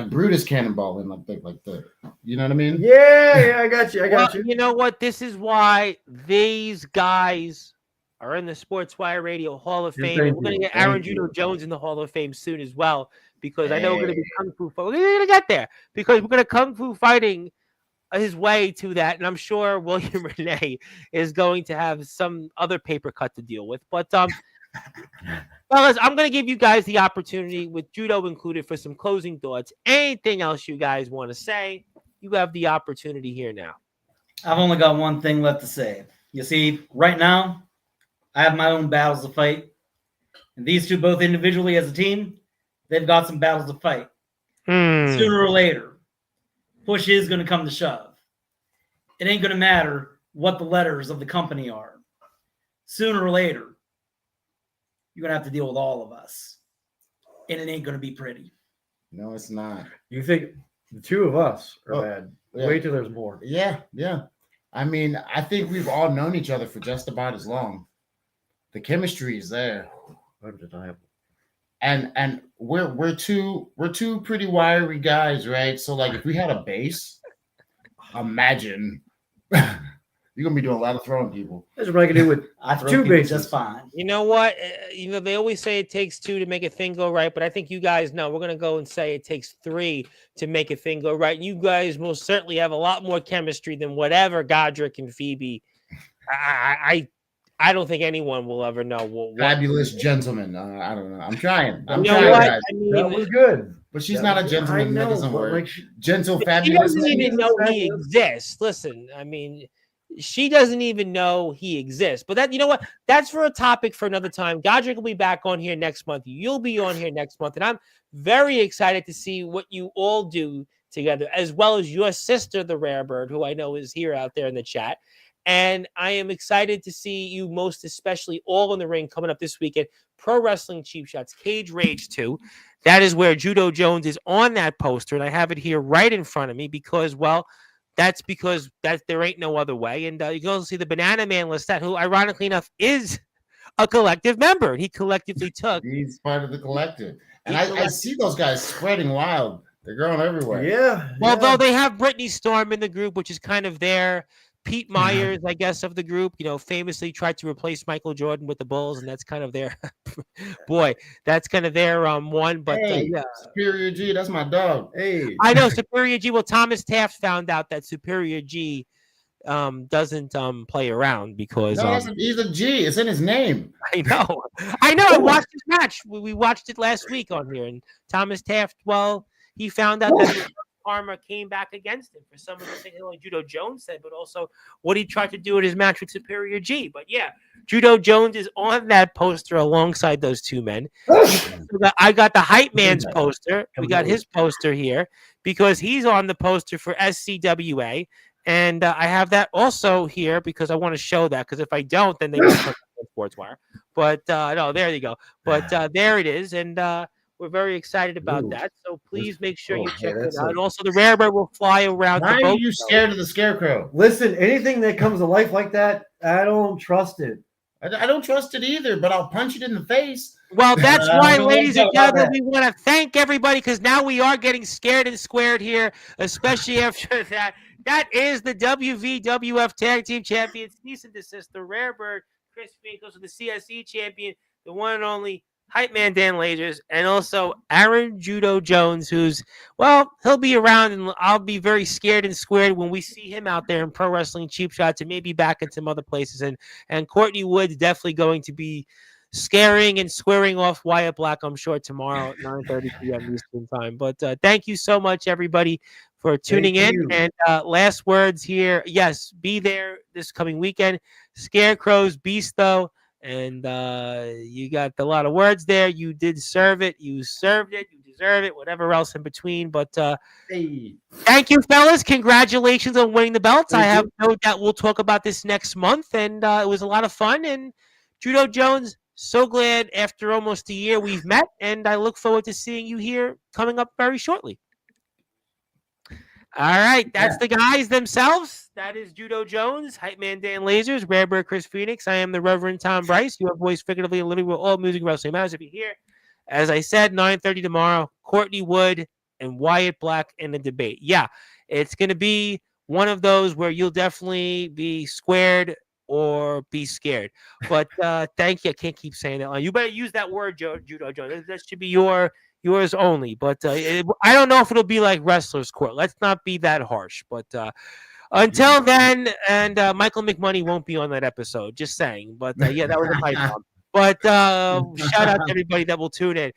Brutus cannonball him like the you know what I mean? Yeah, I got you. You know what? This is why these guys are in the Sportswire Radio Hall of Fame. We're going to get Aaron Judo Jones in the Hall of Fame soon as well, because I know we're going to be kung fu. We're going to get there because we're going to kung fu fighting his way to that, and I'm sure William Renee is going to have some other paper cut to deal with. But fellas, I'm going to give you guys the opportunity, with Judo included, for some closing thoughts. Anything else you guys want to say? You have the opportunity here now. I've only got one thing left to say. You see, right now, I have my own battles to fight. And these two, both individually as a team, they've got some battles to fight. Sooner or later, push is going to come to shove. It ain't going to matter what the letters of the company are. Sooner or later, you're going to have to deal with all of us. And it ain't going to be pretty. No, it's not. You think the two of us are bad? Yeah. Wait till there's more. Yeah. I mean, I think we've all known each other for just about as long. The chemistry is there. Undeniable. And we're two pretty wiry guys, right? So like if we had a base, imagine You're gonna be doing a lot of throwing people. That's what I can do with I throw two people bases. just fine. You know what? They always say it takes two to make a thing go right, but I think you guys know we're gonna go and say it takes three to make a thing go right. You guys most certainly have a lot more chemistry than whatever Godric and Phoebe. I don't think anyone will ever know. Fabulous gentleman. I don't know. I'm trying. You know what? Guys. I mean, That was good. But she's That not a was- gentleman. I know, That doesn't but work. like Gentle, she fabulous. doesn't even know he Fabulous. exists. Listen, I mean, she doesn't even know he exists. But that, you know what? That's for a topic for another time. Godric will be back on here next month. You'll be on here next month. And I'm very excited to see what you all do together, as well as your sister, the Rare Bird, who I know is here out there in the chat. And I am excited to see you most especially all in the ring coming up this weekend. Pro Wrestling Cheap Shots, Cage Rage 2. That is where Judo Jones is on that poster. And I have it here right in front of me because, well, that's because there ain't no other way. And you can also see the Banana Man Lestat, who ironically enough is a collective member. He collectively took. He's part of the collective. And I see those guys spreading wild. They're growing everywhere. Yeah. Although they have Brittany Storm in the group, which is kind of their Pete Myers, I guess, of the group, famously tried to replace Michael Jordan with the Bulls, and that's kind of their boy. That's kind of their one. But Hey, yeah, Superior G, that's my dog. Hey. I know Superior G. Well, Thomas Taft found out that Superior G doesn't play around because No, he's a G. It's in his name. I know. I watched his match. We watched it last week on here, and Thomas Taft. Well, he found out that karma came back against him for some of the things like Judo Jones said, but also what he tried to do in his match with Superior G. But yeah, Judo Jones is on that poster alongside those two men. I got the Hype Man's poster. We got his poster here because he's on the poster for SCWA. And I have that also here because I want to show that, because if I don't, then they can put Sportzwire. But no, there you go. But there it is. And we're very excited about that. So please make sure you check it out. And also, the Rare Bird will fly around. Why are you scared of the Scarecrow? Listen, anything that comes to life like that, I don't trust it. I don't trust it either, but I'll punch it in the face. Well, that's why, ladies and gentlemen, that. we want to thank everybody because now we are getting scared and squared here, especially after that. That is the WVWF Tag Team Champions, Cease and Desist, the Rare Bird, Chris Phoenix, the CSE Champion, the one and only Hype Man Dan Lasers, and also Aaron Judo Jones, who's, well, he'll be around, and I'll be very scared and squared when we see him out there in Pro Wrestling Cheap Shots and maybe back in some other places. And Courtney Wood's definitely going to be scaring and squaring off Wyatt Black, I'm sure, tomorrow at 9:30 p.m. Eastern Time. But thank you so much, everybody, for tuning in. And last words here. Yes, be there this coming weekend. Scarecrows, Beasto. And you got a lot of words there. You did serve it. You served it. You deserve it. Whatever else in between. But thank you, fellas. Congratulations on winning the belts. I have no doubt we'll talk about this next month. And it was a lot of fun. And Judo Jones, so glad after almost a year we've met. And I look forward to seeing you here coming up very shortly. All right, that's the guys themselves. That is Judo Jones, Hype Man Dan Lasers, Rare Bird Chris Phoenix. I am the Reverend Tom Bryce. You have voice figuratively and literally with all music wrestling matters. If you're here, as I said, 9:30 tomorrow, Courtney Wood and Wyatt Black in the debate. Yeah, it's going to be one of those where you'll definitely be squared or be scared. But thank you. I can't keep saying that. You better use that word, Judo Jones. That should be yours only. But I don't know if it'll be like Wrestler's Court. Let's not be that harsh. But until then, and Michael McMoney won't be on that episode. Just saying. But yeah, that was a pipe bomb. But shout out to everybody that will tune in.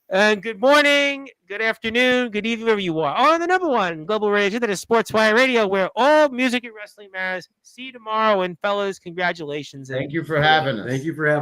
And good morning, good afternoon, good evening, wherever you are. On the number one global radio, that is Sportzwire Radio, where all music and wrestling matters. See you tomorrow. And fellas, congratulations. Thank you for having us. Thank you for having us.